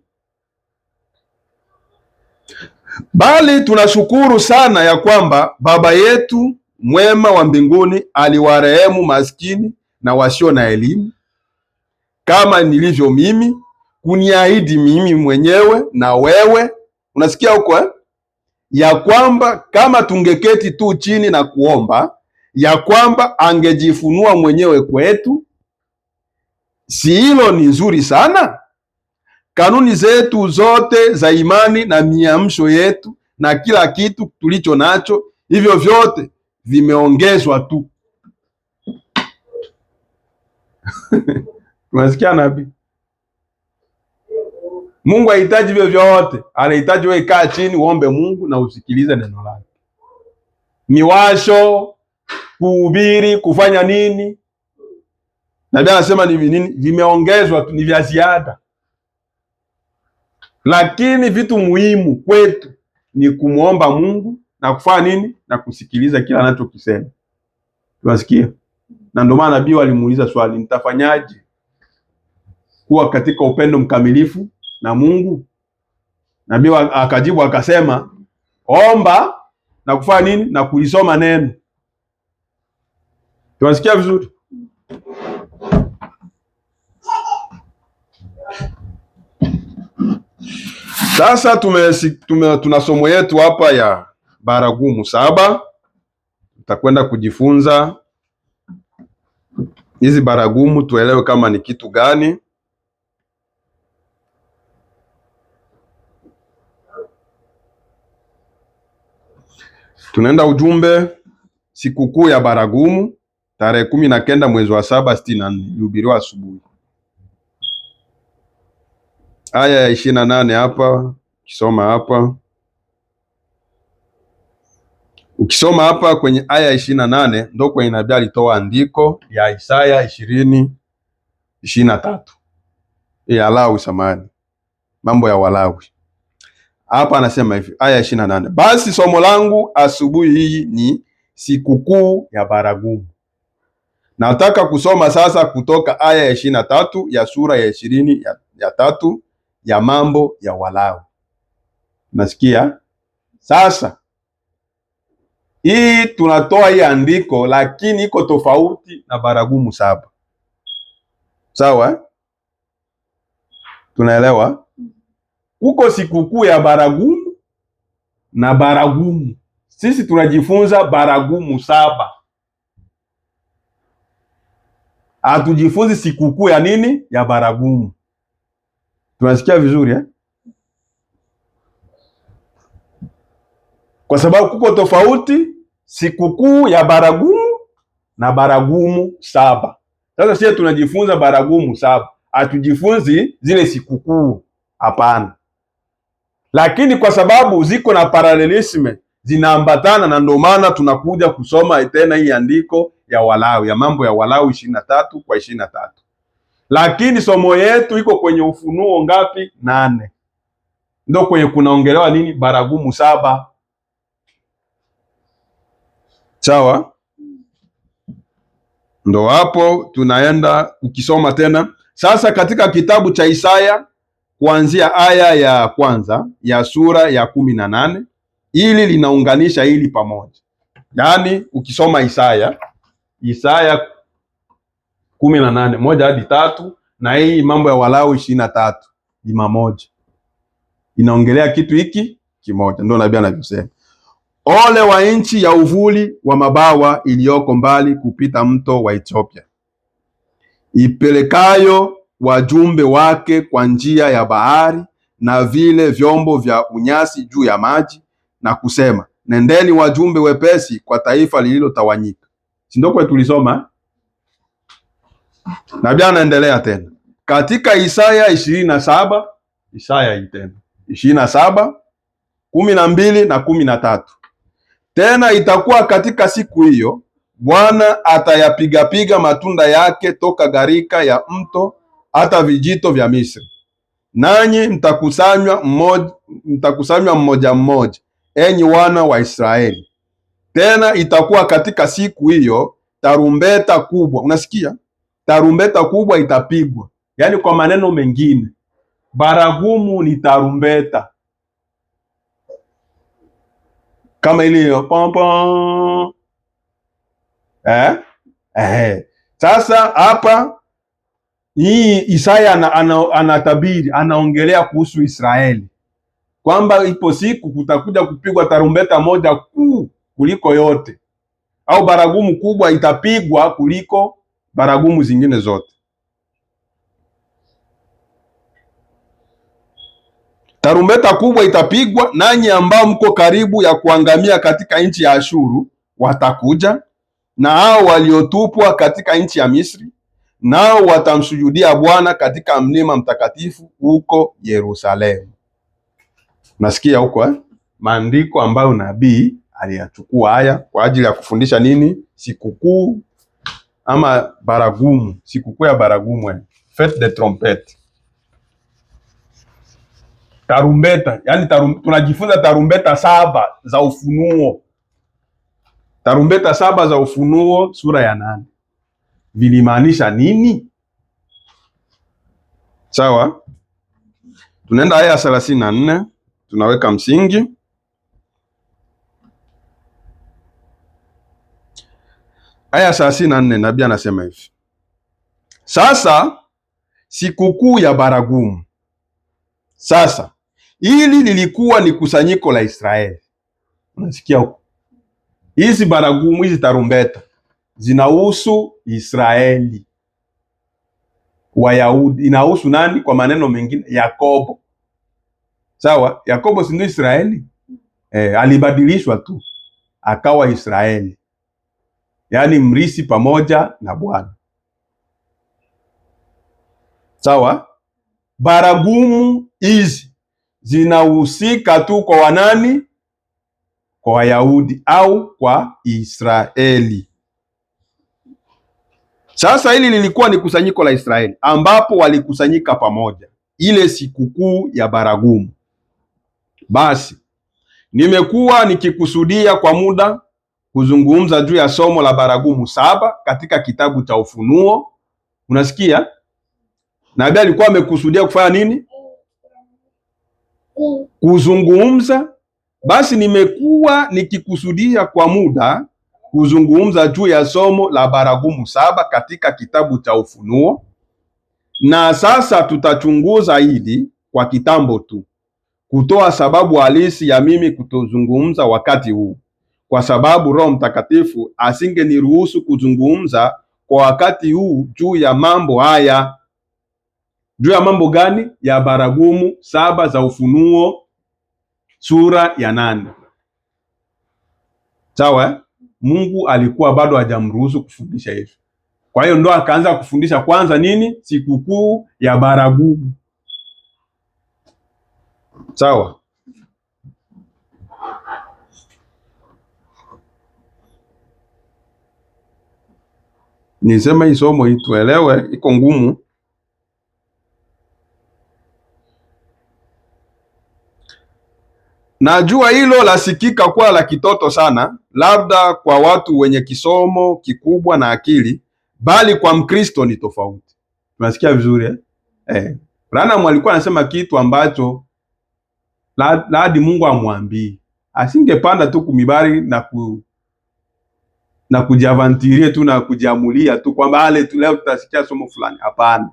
bali tunashukuru sana ya kwamba Baba yetu mwema wa mbinguni aliwarehemu maskini na wasio na elimu, kama nilivyo mimi, kuniahidi mimi mwenyewe na wewe. Unasikia huko ya kwamba kama tungeketi tu chini na kuomba, ya kwamba angejifunua mwenyewe kwetu. Si hilo ni nzuri sana? Kanuni zetu zote za imani na miamsho yetu na kila kitu tulicho nacho, hivyo vyote vimeongezwa tu. Unasikia nabii? Mungu hahitaji hivyo vyote, anahitaji wewe kaa chini uombe Mungu na usikilize neno lake. Miwasho, kuhubiri, kufanya nini? Nabii anasema ni nini? Vimeongezwa tu, ni vya ziada. Lakini vitu muhimu kwetu ni kumwomba Mungu na kufanya nini? Na kusikiliza kila anachokisema. Tunasikia? Na ndio maana nabii alimuuliza swali, nitafanyaje kuwa katika upendo mkamilifu na Mungu? Nabii akajibu akasema, omba na kufanya nini? Na kulisoma neno. Tunasikia vizuri? Sasa tuna somo yetu hapa ya baragumu 7. Tutakwenda kujifunza hizi baragumu, tuelewe kama ni kitu gani. Tunaenda ujumbe sikukuu ya baragumu tarehe 19 mwezi wa 7 64, ilihubiriwa asubuhi. Aya ya 28 hapa, ukisoma hapa kwenye aya ya 28 ndio kwenye nabii alitoa andiko ya Isaya 20:23 ya Lawi, samani, mambo ya Walawi. Hapa anasema hivi, aya ya 28, basi somo langu asubuhi hii ni sikukuu ya baragumu. Nataka kusoma sasa kutoka aya ya 23 ya sura ya 23 ya mambo ya Walawi. Nasikia sasa hii tunatoa hii andiko, lakini iko tofauti na baragumu 7. Sawa? Tunaelewa? Kuko sikukuu ya baragumu na baragumu. Sisi tunajifunza baragumu 7. Hatujifunzi sikukuu ya nini? Ya baragumu. Tunasikia vizuri eh? Kwa sababu kuko tofauti sikukuu ya baragumu na baragumu 7. Sasa sisi tunajifunza baragumu 7. Hatujifunzi zile sikukuu, hapana. Lakini kwa sababu ziko na paralelisme, zinaambatana, na ndio maana tunakuja kusoma tena hii andiko ya Walawi, ya mambo ya Walawi 23:23. Lakini somo yetu iko kwenye Ufunuo ngapi? 8. Ndio kwenye kunaongelewa nini? Baragumu 7. Sawa? Ndo hapo tunaenda ukisoma tena sasa katika kitabu cha Isaya kuanzia aya ya kwanza ya sura ya 18, ili linaunganisha hili pamoja. Yaani ukisoma Isaya 18 1 hadi 3 na hii mambo ya Walawi 23 juma moja, inaongelea kitu hiki kimoja. Ndio nabii anavyosema, ole wa nchi ya uvuli wa mabawa iliyoko mbali kupita mto wa Ethiopia, ipelekayo wajumbe wake kwa njia ya bahari na vile vyombo vya unyasi juu ya maji, na kusema, nendeni wajumbe wepesi kwa taifa lililotawanyika. Si ndio kwa tulisoma? Nabii anaendelea tena katika Isaya 27, Isaya hii tena 27 12 na 13, tena itakuwa katika siku hiyo Bwana atayapigapiga matunda yake toka gharika ya mto hata vijito vya Misri, nanyi mtakusanywa mmoja mmoja, enyi wana wa Israeli. Tena itakuwa katika siku hiyo tarumbeta kubwa. Unasikia? Tarumbeta kubwa itapigwa. Yaani kwa maneno mengine, baragumu ni tarumbeta kama ile pom pom. Sasa hapa hii Isaya anatabiri, anaongelea kuhusu Israeli kwamba ipo siku kutakuja kupigwa tarumbeta moja kuu kuliko yote, au baragumu kubwa itapigwa kuliko baragumu zingine zote. Tarumbeta kubwa itapigwa, nanyi ambao mko karibu ya kuangamia katika nchi ya Ashuru watakuja, na hao waliotupwa katika nchi ya Misri, nao watamsujudia Bwana katika mlima mtakatifu huko Yerusalemu. Nasikia huko maandiko ambayo nabii aliyachukua haya kwa ajili ya kufundisha nini? Sikukuu ama baragumu, sikukuu ya baragumu, fete de trompette. Tarumbeta, yani tunajifunza tarumbeta 7 za Ufunuo. Tarumbeta 7 za Ufunuo sura ya 8 vilimaanisha nini? Sawa, tunaenda aya 34, tunaweka msingi. Aya 34, nabii anasema hivi: sasa sikukuu ya baragumu. Sasa hili lilikuwa ni kusanyiko la Israeli. Unasikia huko? Hizi baragumu, hizi tarumbeta zinahusu Israeli, Wayahudi. Inahusu nani? Kwa maneno mengine, Yakobo. Sawa, Yakobo si ndio Israeli? Alibadilishwa tu akawa Israeli, yaani mrisi pamoja na Bwana. Sawa, baragumu hizi zinahusika tu kwa wanani? Kwa Wayahudi au kwa Israeli. Sasa hili lilikuwa ni kusanyiko la Israeli ambapo walikusanyika pamoja, ile sikukuu ya baragumu. Basi nimekuwa nikikusudia kwa muda kuzungumza juu ya somo la baragumu 7 katika kitabu cha Ufunuo. Unasikia? Nabii alikuwa amekusudia kufanya nini? Kuzungumza. Basi nimekuwa nikikusudia kwa muda kuzungumza juu ya somo la baragumu 7 katika kitabu cha Ufunuo, na sasa tutachunguza hili kwa kitambo tu, kutoa sababu halisi ya mimi kutozungumza wakati huu, kwa sababu Roho Mtakatifu asingeniruhusu kuzungumza kwa wakati huu juu ya mambo haya. Juu ya mambo gani? Ya baragumu 7 za Ufunuo sura ya 8. Sawa? Mungu alikuwa bado hajamruhusu kufundisha hivi. Kwa hiyo ndo akaanza kufundisha kwanza nini? Sikukuu ya baragumu. Sawa? Nisema hii somo hii tuelewe, iko ngumu. Najua hilo lasikika kuwa la kitoto sana, labda kwa watu wenye kisomo kikubwa na akili, bali kwa Mkristo ni tofauti. Tunasikia vizuri Branham alikuwa anasema kitu ambacho hadi Mungu amwambie. Asingepanda tu kumibari na kujiavantirie tu na kujiamulia tu kwamba leo tutasikia somo fulani. Hapana.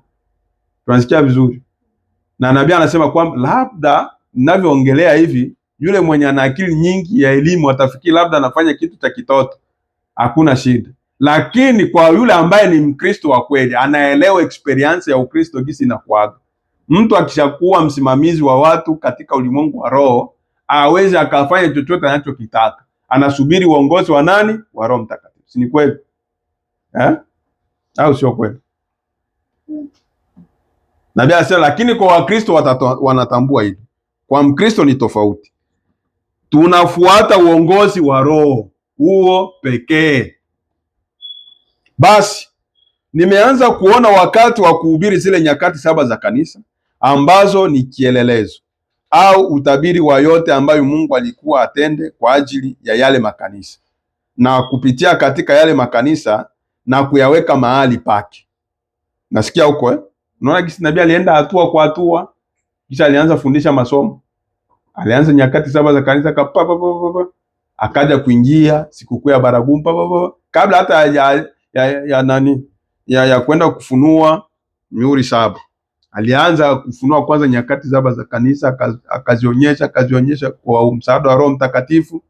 Tunasikia vizuri. Na nabii anasema kwamba labda ninavyoongelea hivi, yule mwenye ana akili nyingi ya elimu atafikiri labda anafanya kitu cha kitoto. Hakuna shida. Lakini kwa yule ambaye ni Mkristo wa kweli, anaelewa experience ya Ukristo jinsi inakuaga. Mtu akishakuwa msimamizi wa watu katika ulimwengu wa roho, hawezi akafanya chochote anachokitaka. Anasubiri uongozi wa nani? Wa Roho Mtakatifu. Si ni kweli? Au sio kweli? Nabii anasema lakini kwa Wakristo wanatambua hili. Kwa Mkristo ni tofauti. Tunafuata uongozi wa Roho huo pekee. Basi nimeanza kuona wakati wa kuhubiri zile nyakati 7 za kanisa ambazo ni kielelezo au utabiri wa yote ambayo Mungu alikuwa atende kwa ajili ya yale makanisa. na kupitia katika yale makanisa na kuyaweka mahali pake. Nasikia huko Unaona kisi nabii alienda hatua kwa hatua, kisha alianza fundisha masomo. Alianza nyakati 7 za kanisa akaja kuingia sikukuu ya baragumu kabla hata ya kwenda kufunua mihuri 7. Alianza kufunua kwanza nyakati 7 za kanisa, akazionyesha kwa msaada wa Roho Mtakatifu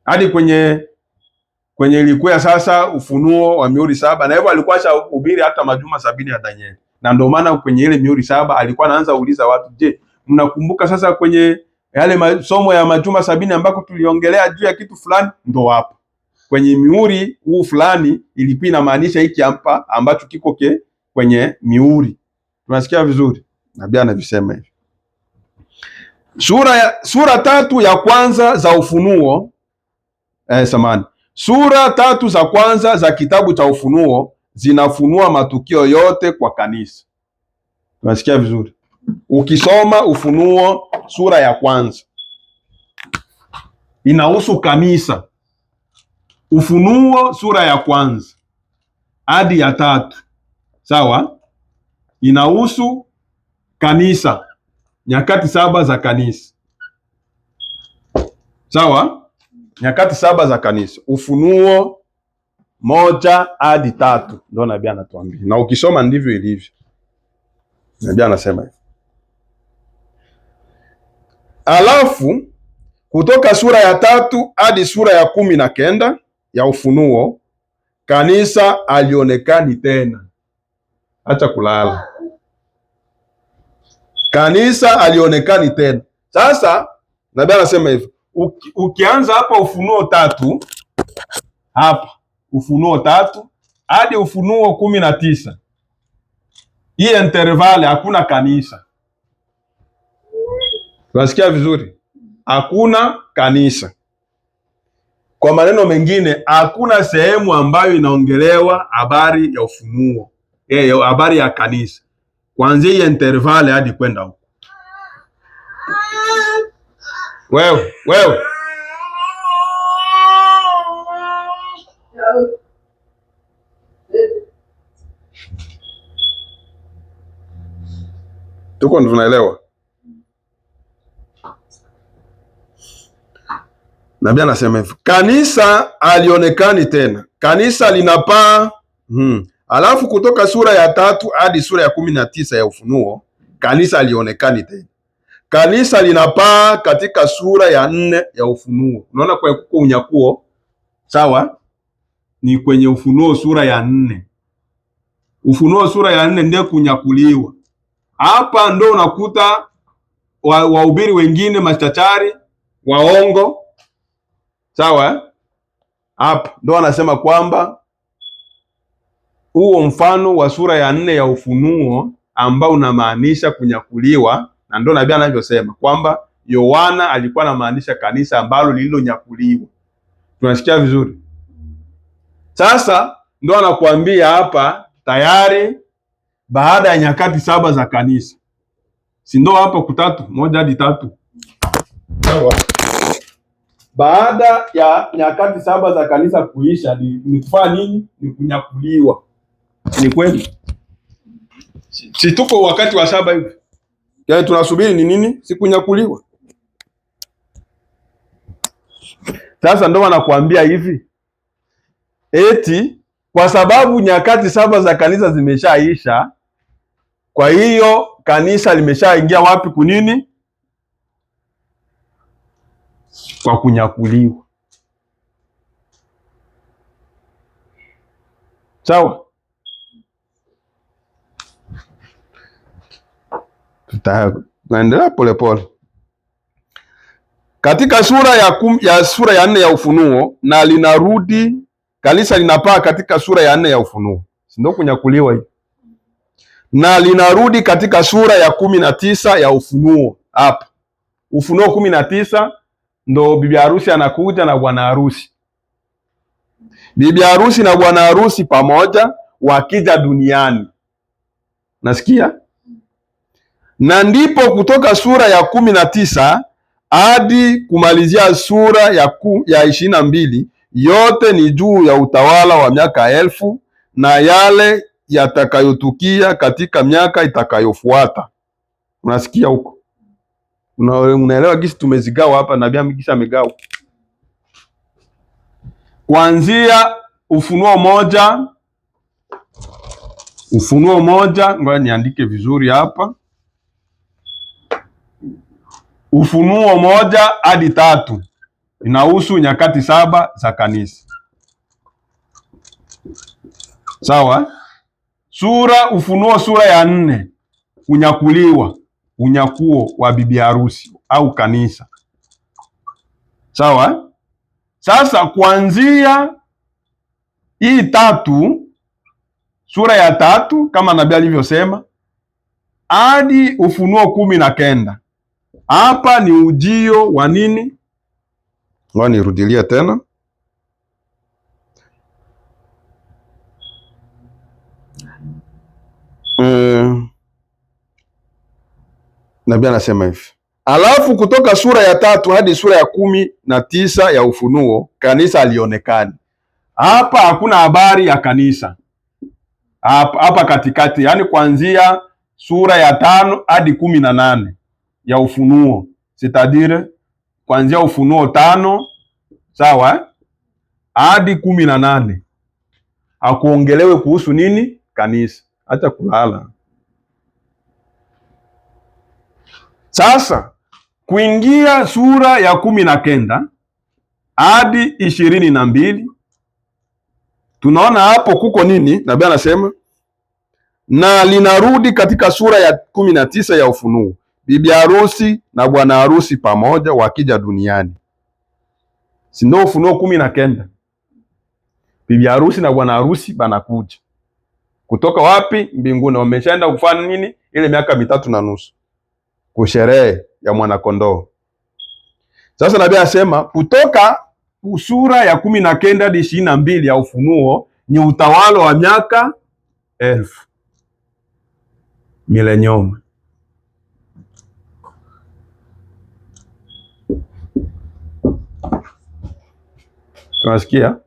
hadi kwenye ilikuwa sasa ufunuo wa mihuri 7, na hivyo alikuwa ashahubiri hata majuma 70 ya Danieli. Na ndio maana kwenye ile mihuri 7 alikuwa anaanza kuuliza watu, je, mnakumbuka sasa kwenye yale masomo ya majuma 70 ambako tuliongelea juu ya kitu fulani? Ndo hapo kwenye mihuri huu fulani ilikuwa inamaanisha hiki hapa ambacho kiko kwenye mihuri. Tunasikia vizuri? Nabii anavisema hivi. Sura 3 ya kwanza za Ufunuo Sura 3 za kwanza za kitabu cha Ufunuo zinafunua matukio yote kwa kanisa. Tunasikia vizuri? Ukisoma Ufunuo sura ya kwanza inahusu kanisa. Ufunuo sura ya kwanza hadi ya 3, sawa, inahusu kanisa, nyakati 7 za kanisa, sawa, nyakati 7 za kanisa. Ufunuo 1 hadi 3 ndio nabii anatuambia, na ukisoma ndivyo ilivyo. Nabii anasema hivi. Alafu kutoka sura ya 3 hadi sura ya 19 ya Ufunuo, kanisa alionekani tena. Acha kulala. Kanisa alionekani tena. Sasa nabii anasema hivi, ukianza hapa Ufunuo 3, hapa Ufunuo 3 hadi Ufunuo 19, hii intervale hakuna kanisa. Unasikia vizuri? Hakuna kanisa. Kwa maneno mengine, hakuna sehemu ambayo inaongelewa habari ya ufunuo, habari ya kanisa, kuanzia hii intervale hadi kwenda huko. Wewe tuko tunaelewa? Nabii anasema hivi, kanisa alionekani tena, kanisa linapaa. Alafu kutoka sura ya 3 hadi sura ya 19 ya Ufunuo, kanisa alionekani tena, kanisa linapaa katika sura ya 4 ya Ufunuo. Unaona kwa kuko unyakuo, sawa, ni kwenye Ufunuo sura ya 4. Ufunuo sura ya 4 ndio kunyakuliwa. Hapa ndo unakuta wahubiri wengine machachari, waongo, sawa. Hapa ndo anasema kwamba huo mfano wa sura ya 4 ya Ufunuo ambao unamaanisha kunyakuliwa, na ndo nabii anavyosema kwamba Yohana alikuwa anamaanisha kanisa ambalo lililonyakuliwa. Tunasikia vizuri? Sasa ndo anakuambia hapa tayari baada ya nyakati 7 za kanisa, si ndo hapa kutatu 1 hadi 3, sawa. Baada ya nyakati 7 za kanisa kuisha, ni kufanya nini? Ni kunyakuliwa. Ni kweli? Si tuko wakati wa 7 hivi? Yaani tunasubiri ni nini? Si kunyakuliwa. Sasa ndo wanakuambia hivi, eti kwa sababu nyakati 7 za kanisa zimeshaisha, kwa hiyo kanisa limeshaingia wapi? Kunini? Kwa kunyakuliwa. Sawa? Tutaendelea polepole katika sura ya 4 ya Ufunuo, na linarudi kanisa linapaa katika sura ya 4 ya Ufunuo, si ndio kunyakuliwa hii? Na linarudi katika sura ya 19 ya Ufunuo. Hapa Ufunuo 19 ndo bibi harusi anakuja na bwana harusi. Bibi harusi na bwana harusi pamoja wakija duniani. Nasikia? Na ndipo kutoka sura ya 19 hadi kumalizia sura ya 22, yote ni juu ya utawala wa miaka 1000 na yale yatakayotukia katika miaka itakayofuata. Unasikia huko? Unaelewa gisi tumezigawa hapa, nabii gisi amegawa kuanzia Ufunuo moja, ngoja niandike vizuri hapa. Ufunuo 1 hadi 3 inahusu nyakati 7 za kanisa. Sawa? Ufunuo sura ya 4, unyakuo wa bibi harusi au kanisa. Sawa? Sasa kuanzia hii 3, sura ya 3 kama nabii alivyosema, hadi Ufunuo 19, hapa ni ujio wa nini? Ngoja nirudilie tena. Nabii anasema hivi. Alafu kutoka sura ya 3 hadi sura ya 19 ya Ufunuo, kanisa alionekani. Hapa hakuna habari ya kanisa hapa katikati, yaani kuanzia sura ya 5 hadi 18 ya Ufunuo, sitadire kuanzia Ufunuo 5, sawa, hadi 18 hakuongelewe kuhusu nini? Kanisa. Acha kulala. Sasa kuingia sura ya 19 hadi 22, tunaona hapo kuko nini? Nabii anasema, na linarudi katika sura ya 19 ya Ufunuo, bibi harusi na bwana harusi pamoja wakija duniani. Si ndio Ufunuo 19? Bibi harusi na bwana harusi banakuja kutoka wapi? Mbinguni. Wameshaenda kufanya nini? Ile miaka 3.5 kusherehe ya mwanakondoo. Sasa nabii anasema kutoka sura ya 19 hadi 22 ya Ufunuo ni utawala wa miaka 1000, milenium. Tunasikia?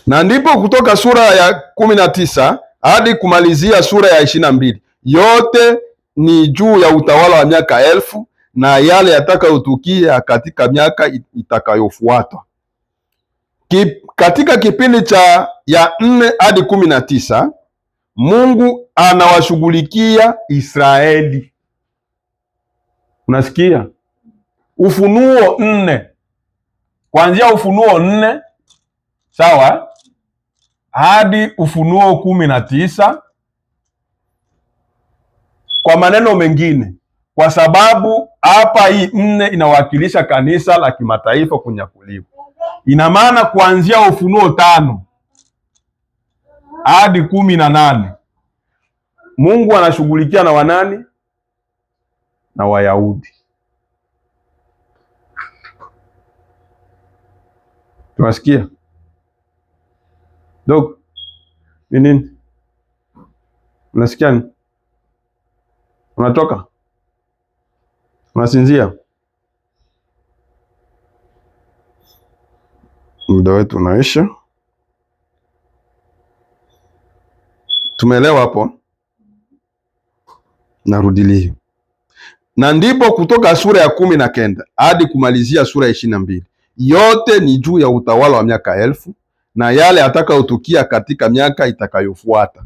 Na ndipo kutoka sura ya 19 hadi kumalizia sura ya 22 yote ni juu ya utawala wa miaka 1000 na yale yatakayotukia katika miaka itakayofuata. Katika kipindi cha ya 4 hadi 19 Mungu anawashughulikia Israeli. Unasikia? Ufunuo 4, kuanzia Ufunuo 4, sawa, hadi Ufunuo 19. Kwa maneno mengine, kwa sababu hapa hii 4 inawakilisha kanisa la kimataifa kunyakuliwa, ina maana kuanzia Ufunuo 5 hadi 18 Mungu anashughulikia na wanani? Na Wayahudi. Tunasikia? Dok, ni nini? Unasikia nini? Unatoka? Unasinzia? Muda wetu unaisha. Tumeelewa hapo? Narudilia. Na ndipo kutoka sura ya 19 hadi kumalizia sura ya 22 yote ni juu ya utawala wa miaka 1000 na yale atakayotukia katika miaka itakayofuata.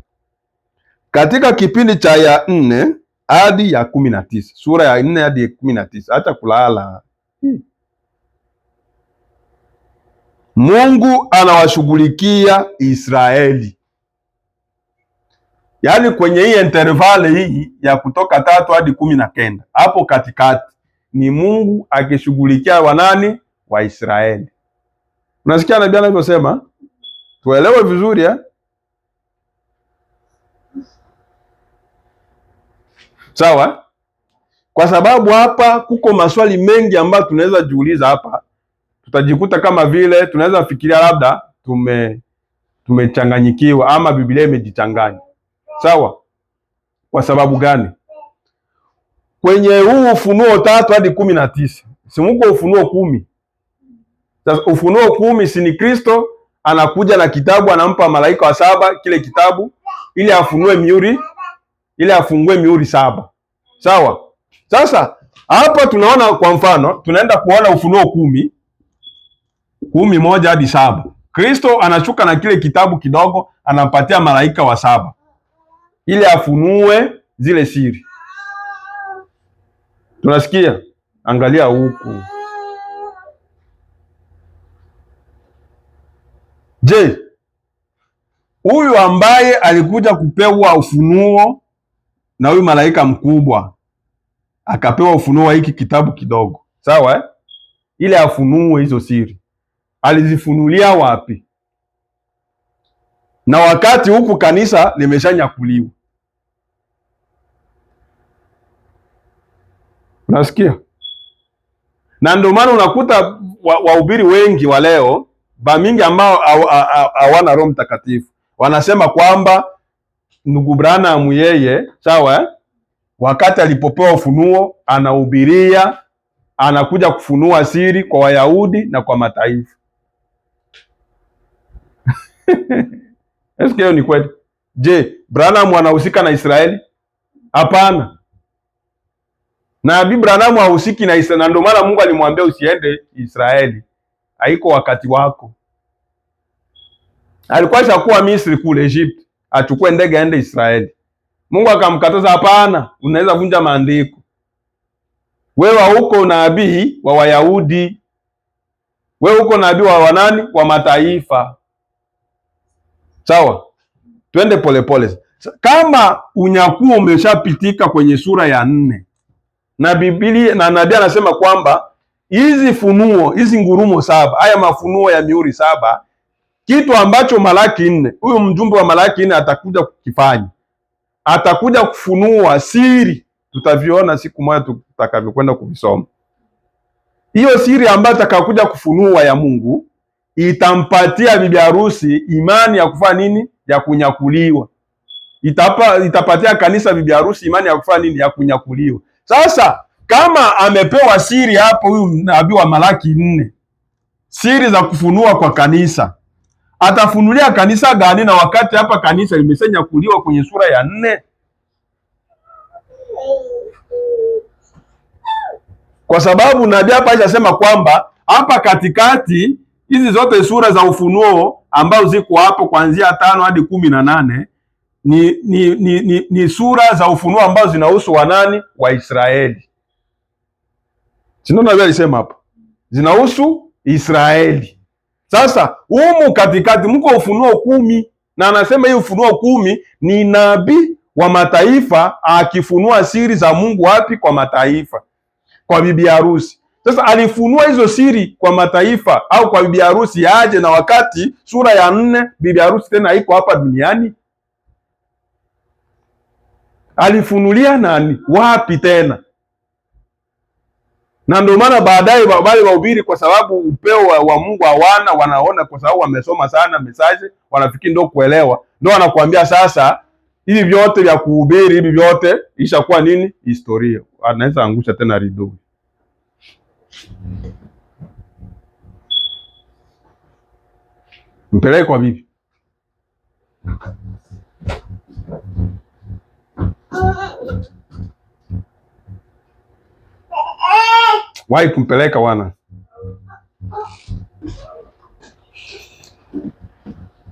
Katika kipindi cha ya 4 hadi ya 19, sura ya 4 hadi 19, hata kulala. Mungu anawashughulikia Israeli. Yaani kwenye hii intervale hii ya kutoka 3 hadi 19, hapo katikati ni Mungu akishughulikia wanani? Wa Israeli. Unasikia nabii anavyosema? Tuelewe vizuri Sawa? Kwa sababu hapa kuko maswali mengi ambayo tunaweza jiuliza hapa. Tutajikuta kama vile tunaweza fikiria labda tumechanganyikiwa ama Biblia imejichanganya. Sawa? Kwa sababu gani? kwenye huu Ufunuo 3 hadi 19. Si muko Ufunuo 10. Sasa Ufunuo 10 si ni Kristo anakuja na kitabu, anampa malaika wa saba kile kitabu ili afungue mihuri saba. Sawa? Sasa hapa tunaona kwa mfano, tunaenda kuona Ufunuo 10:1 hadi 7. Kristo anashuka na kile kitabu kidogo, anampatia malaika wa saba ili afunue zile siri. Tunasikia? Angalia huku. Je, huyu ambaye alikuja kupewa ufunuo na huyu malaika mkubwa akapewa ufunuo wa hiki kitabu kidogo, sawa eh? Ili afunue hizo siri, alizifunulia wapi? Na wakati huku kanisa limeshanyakuliwa. Unasikia? Na ndio maana unakuta wahubiri wengi wa leo bamingi ambao hawana Roho Mtakatifu wanasema kwamba ndugu Branham yeye, sawa eh? Wakati alipopewa ufunuo anahubiria, anakuja kufunua siri kwa Wayahudi na kwa mataifa. Eske hiyo ni kweli? Je, Branham anahusika na Israeli? Hapana. Nabii Branham hahusiki na Israeli, na ndio maana Mungu alimwambia usiende Israeli, haiko wakati wako. Alikuwa shakuwa Misri kule Egypt, achukue ndege aende Israeli. Mungu akamkataza, hapana, unaweza vunja maandiko. Wewe huko nabii wa Wayahudi, wewe huko nabii wa wanani? Wa mataifa. Sawa? Twende polepole. Kama unyakuo umeshapitika kwenye sura ya 4 na Biblia na nabii anasema kwamba hizi funuo, hizi ngurumo saba, haya mafunuo ya mihuri saba, kitu ambacho Malaki 4, huyu mjumbe wa Malaki 4 atakuja kukifanya, atakuja kufunua siri. Tutaviona siku moja tutakavyokwenda kuvisoma. Hiyo siri ambayo atakayokuja kufunua ya Mungu itampatia bibi harusi imani ya kufanya nini? Ya kunyakuliwa. Itapatia kanisa bibi harusi imani ya kufanya nini? Ya kunyakuliwa. Sasa kama amepewa siri hapo huyu nabii wa Malaki 4, siri za kufunua kwa kanisa, atafunulia kanisa gani na wakati hapa kanisa limeshanyakuliwa kwenye sura ya 4? Kwa sababu nabii hapa hajasema kwamba hapa katikati hizi zote sura za ufunuo ambazo ziko hapo kuanzia 5 hadi 18 ni sura za ufunuo ambazo zinahusu wanani? Waisraeli. Si ndio nabii alisema hapo? Zinahusu Israeli. Sasa humu katikati mko Ufunuo 10, na anasema hii Ufunuo 10 ni nabii wa mataifa akifunua siri za Mungu wapi? Kwa mataifa, kwa bibi harusi. Sasa alifunua hizo siri kwa mataifa au kwa bibi harusi aje, na wakati sura ya 4 bibi harusi tena iko hapa duniani. Alifunulia nani? Wapi tena? Na ndio maana baadaye wale wahubiri, kwa sababu upeo wa Mungu hawana, wanaona kwa sababu wamesoma sana message, wanafikiri ndio kuelewa, ndio wanakuambia sasa hivi vyote vya kuhubiri hivi vyote ishakuwa nini? Historia. Anaweza angusha tena rido. Mpeleke kwa bibi. Wahi kumpeleka wana.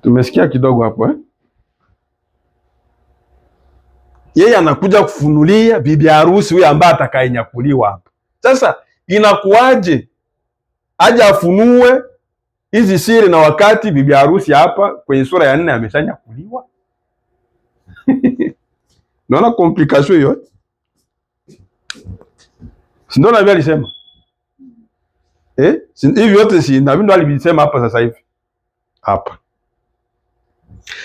Tumesikia kidogo hapo eh? Yeye anakuja kufunulia bibi harusi huyu ambaye atakayenyakuliwa hapa. Sasa inakuwaje aje afunue hizi siri na wakati bibi harusi hapa kwenye sura ya 4 ameshanyakuliwa? Naona complication hiyo. Si ndio nabii alisema? Hivi yote si nabii ndo alisema hapa sasa hivi. Hapa.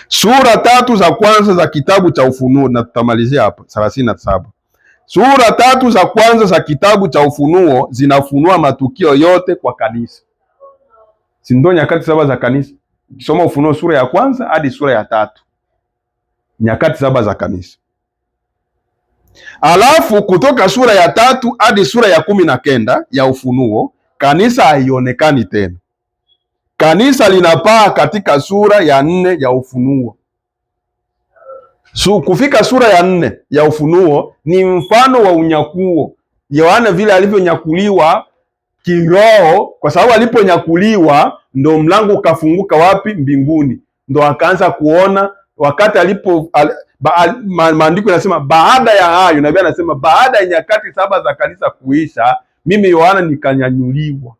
Sura 3 za kwanza za kitabu cha Ufunuo, na tutamalizia hapa 37. Sura 3 za kwanza za kitabu cha Ufunuo zinafunua matukio yote kwa kanisa. Si ndio nyakati 7 za kanisa? Ukisoma Ufunuo sura ya kwanza hadi sura ya 3. Nyakati 7 za kanisa. Alafu kutoka sura ya 3 hadi sura ya 19 ya Ufunuo, kanisa haionekani tena. Kanisa linapaa katika sura ya 4 ya Ufunuo. Kufika sura ya 4 ya Ufunuo ni mfano wa unyakuo. Yohana vile alivyonyakuliwa kiroho, kwa sababu aliponyakuliwa ndo mlango ukafunguka wapi? Mbinguni. Ndo akaanza kuona wakati maandiko yanasema baada ya hayo, nabii anasema baada ya nyakati 7 za kanisa kuisha, mimi Yohana nikanyanyuliwa.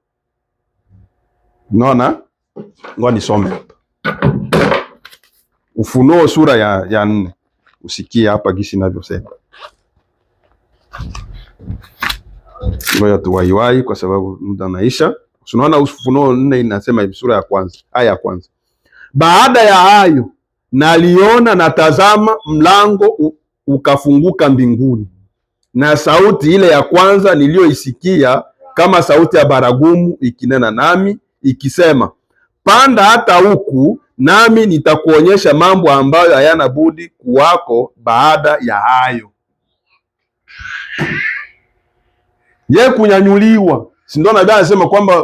Unaona? Ngoja nisome hapa Ufunuo sura ya 4, usikie hapa gisi ninavyosema. Ngoja tuwaiwai kwa sababu muda unaisha. Unaona Ufunuo 4 inasema hivi, sura ya kwanza, aya ya kwanza. Baada ya hayo naliona na tazama, mlango ukafunguka mbinguni, na sauti ile ya kwanza niliyoisikia kama sauti ya baragumu ikinena nami ikisema, panda hata huku, nami nitakuonyesha mambo ambayo hayana budi kuwako baada ya hayo. Ye kunyanyuliwa, si ndio? Nabii anasema kwamba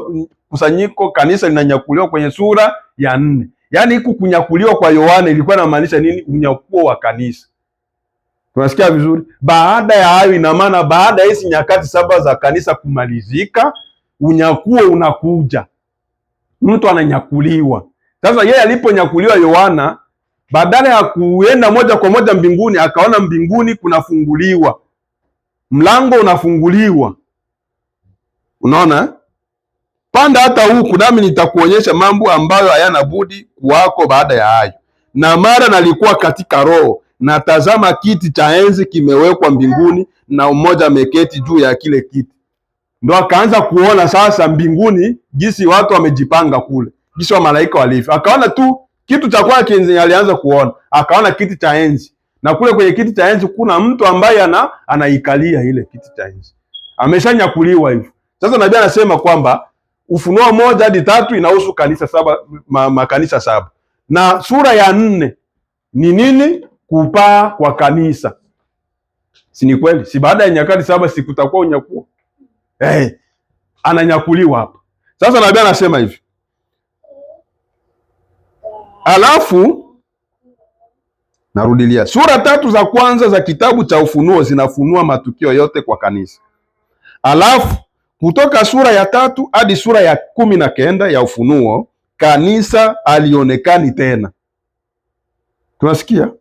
kusanyiko kanisa linanyakuliwa kwenye sura ya 4. Yaani huku kunyakuliwa kwa Yohana ilikuwa inamaanisha nini? Unyakuo wa kanisa. Tunasikia vizuri? Baada ya hayo, ina maana baada ya hizi nyakati 7 za kanisa kumalizika, unyakuo unakuja, mtu ananyakuliwa. Sasa yeye aliponyakuliwa Yohana, badala ya kuenda moja kwa moja mbinguni, akaona mbinguni kunafunguliwa, mlango unafunguliwa. Unaona? Panda hata huku, nami nitakuonyesha mambo ambayo hayana budi kuwako baada ya hayo. Na mara nalikuwa katika roho, na tazama, kiti cha enzi kimewekwa mbinguni, na mmoja ameketi juu ya kile kiti. Ndo akaanza kuona sasa mbinguni jinsi watu wamejipanga kule, jinsi wa malaika walivyo. Akaona tu kitu cha kwanza alianza kuona, akaona kiti cha enzi, na kule kwenye kiti cha enzi kuna mtu ambaye anaikalia ile kiti cha enzi, ameshanyakuliwa hivyo. Sasa nabii anasema kwamba Ufunuo 1 hadi 3 inahusu kanisa 7, makanisa 7, na sura ya 4 ni nini? Kupaa kwa kanisa. Si ni kweli? Si baada ya nyakati 7 sikutakuwa unyakuo? Ananyakuliwa hapa. Sasa nabii anasema hivi, alafu narudilia, sura 3 za kwanza za kitabu cha Ufunuo zinafunua matukio yote kwa kanisa. Alafu kutoka sura ya 3 hadi sura ya 19 ya Ufunuo, kanisa alionekani tena. Tunasikia?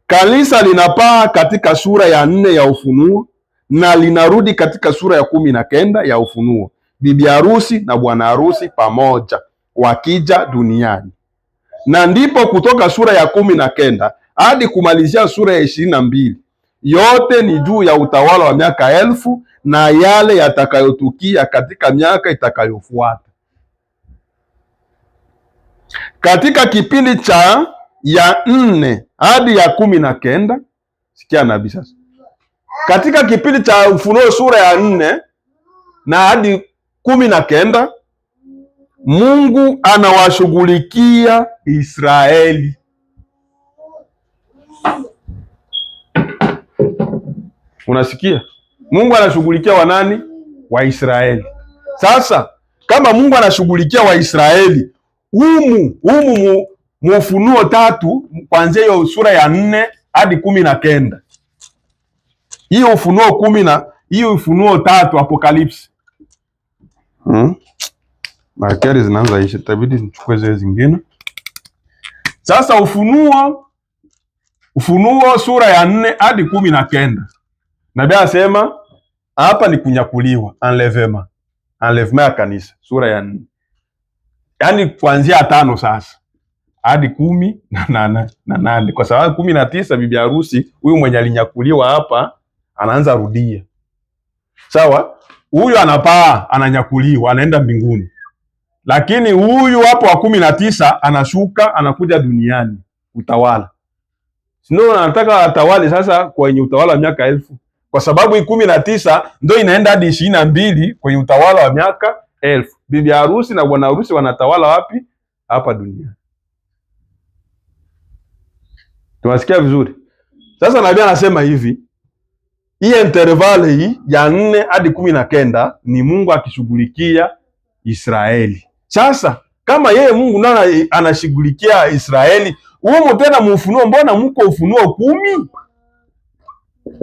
Kanisa linapaa katika sura ya 4 ya Ufunuo na linarudi katika sura ya 19 ya Ufunuo, bibi harusi na bwana harusi pamoja wakija duniani. Na ndipo kutoka sura ya 19 hadi kumalizia sura ya 22, yote ni juu ya utawala wa miaka 1000 na yale yatakayotukia katika miaka itakayofuata. Katika kipindi cha ya 4 hadi ya 19, sikia nabii sasa. Katika kipindi cha Ufunuo sura ya 4 na hadi 19, Mungu anawashughulikia Israeli. Unasikia? Mungu anashughulikia wanani? Waisraeli. Sasa kama Mungu anashughulikia Waisraeli, humu Ufunuo 3 kuanzia hiyo sura ya 4 hadi 19, hiyo Ufunuo 10 na hiyo Ufunuo 3 Apokalipsi, makeri zinaanza isha, itabidi nichukue zile zingine. Sasa Ufunuo sura ya 4 hadi 19, nabii anasema hapa ni kunyakuliwa, enlèvement ya kanisa, sura ya 4, yaani kuanzia 5 sasa hadi 18, kwa sababu 19 bibi harusi huyu mwenye alinyakuliwa hapa anaanza rudia. Sawa? Huyu anapaa, ananyakuliwa, anaenda mbinguni. Lakini huyu hapo wa 19 anashuka, anakuja duniani utawala. Sio anataka atawale sasa kwenye utawala wa miaka 1000, kwa sababu hii 19 ndio inaenda hadi 22 kwenye utawala wa miaka 1000. Bibi harusi na bwana harusi wanatawala wapi? Hapa duniani. Tunasikia vizuri? Sasa nabii anasema hivi, hii intervale hii ya 4 hadi 19 ni Mungu akishughulikia Israeli. Sasa kama yeye Mungu naye anashughulikia Israeli, humo tena mufunuo, mbona mko Ufunuo 10?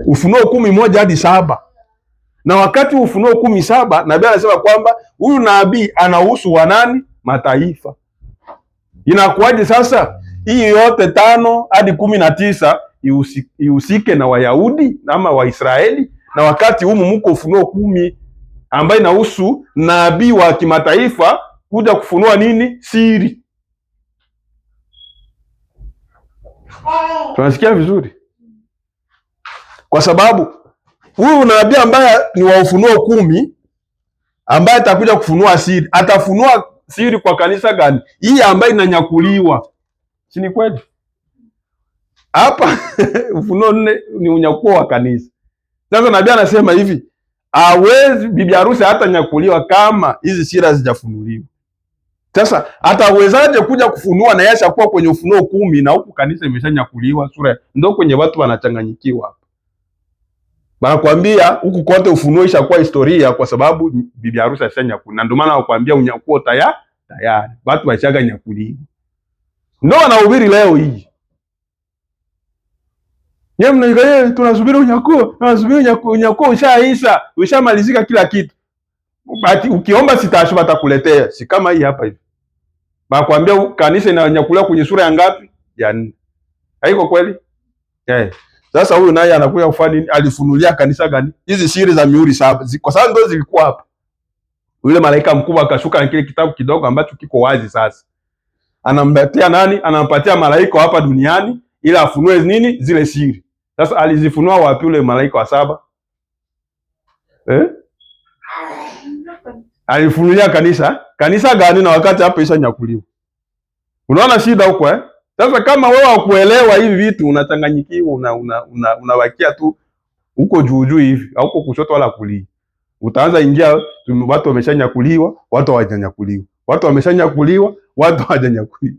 Ufunuo 10:1 hadi 7. Na wakati Ufunuo 10:7 nabii anasema kwamba huyu nabii anahusu wanani? Mataifa. Inakuwaje sasa hii yote 5 hadi 19 ihusike na Wayahudi ama Waisraeli, na wakati humu mko Ufunuo 10 ambaye inahusu nabii wa kimataifa kuja kufunua nini? Siri. Tunasikia vizuri? Kwa sababu huyu nabii ambaye ni wa Ufunuo 10 ambaye atakuja kufunua siri, atafunua siri kwa kanisa gani? Hii ambayo inanyakuliwa, si ni kweli? Hapa Ufunuo 4 ni unyakuo wa kanisa. Sasa nabii anasema hivi, hawezi bibi harusi hata nyakuliwa kama hizi siri hazijafunuliwa. Sasa atawezaje kuja kufunua na yeye ashakuwa kwenye Ufunuo 10 na huku kanisa imeshanyakuliwa? Sura ndio kwenye watu wanachanganyikiwa hapa. Wanakuambia huku kote Ufunuo ishakuwa historia kwa sababu bibi harusi ashanyakuliwa. Na ndio maana wakwambia unyakuo tayari. Watu washaga nyakuliwa. Ndio wanahubiri leo hii. Yeye mnaangalia tunasubiri unyakuo, tunasubiri unyakuo ushaisha, ushamalizika kila kitu. Basi ukiomba sitashu watakuletea. Si kama hii hapa hivi. Nakwambia kanisa inanyakuliwa kwenye sura ya ngapi? Ya 4. Haiko kweli? Sasa huyu naye anakuja kufanya nini? Alifunulia kanisa gani hizi siri za mihuri 7? Kwa sababu ndio zilikuwa hapa. Yule malaika mkubwa akashuka na kile kitabu kidogo ambacho kiko wazi sasa. Anampatia nani? Anampatia malaika hapa duniani ili afunue nini? Zile siri. Sasa alizifunua wapi yule malaika wa 7? Alifunulia kanisa gani na wakati hapo ishanyakuliwa? Unaona shida huko Sasa kama wewe hakuelewa hivi vitu unachanganyikiwa, unawakia tu huko juu hivi, au huko kushoto wala kulia. Utaanza ingia watu wameshanyakuliwa, watu hawajanyakuliwa. Watu wameshanyakuliwa, watu hawajanyakuliwa.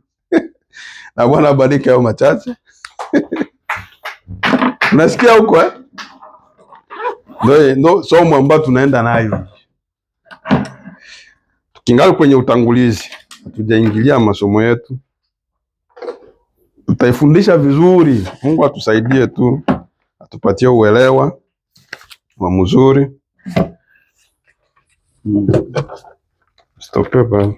Na Bwana abariki hao machache. Unasikia huko Ndio somo ambalo tunaenda nayo. Tukingali kwenye utangulizi, hatujaingilia masomo yetu. Tutaifundisha vizuri. Mungu atusaidie tu, atupatie uelewa wa mzuri. Stop hapa.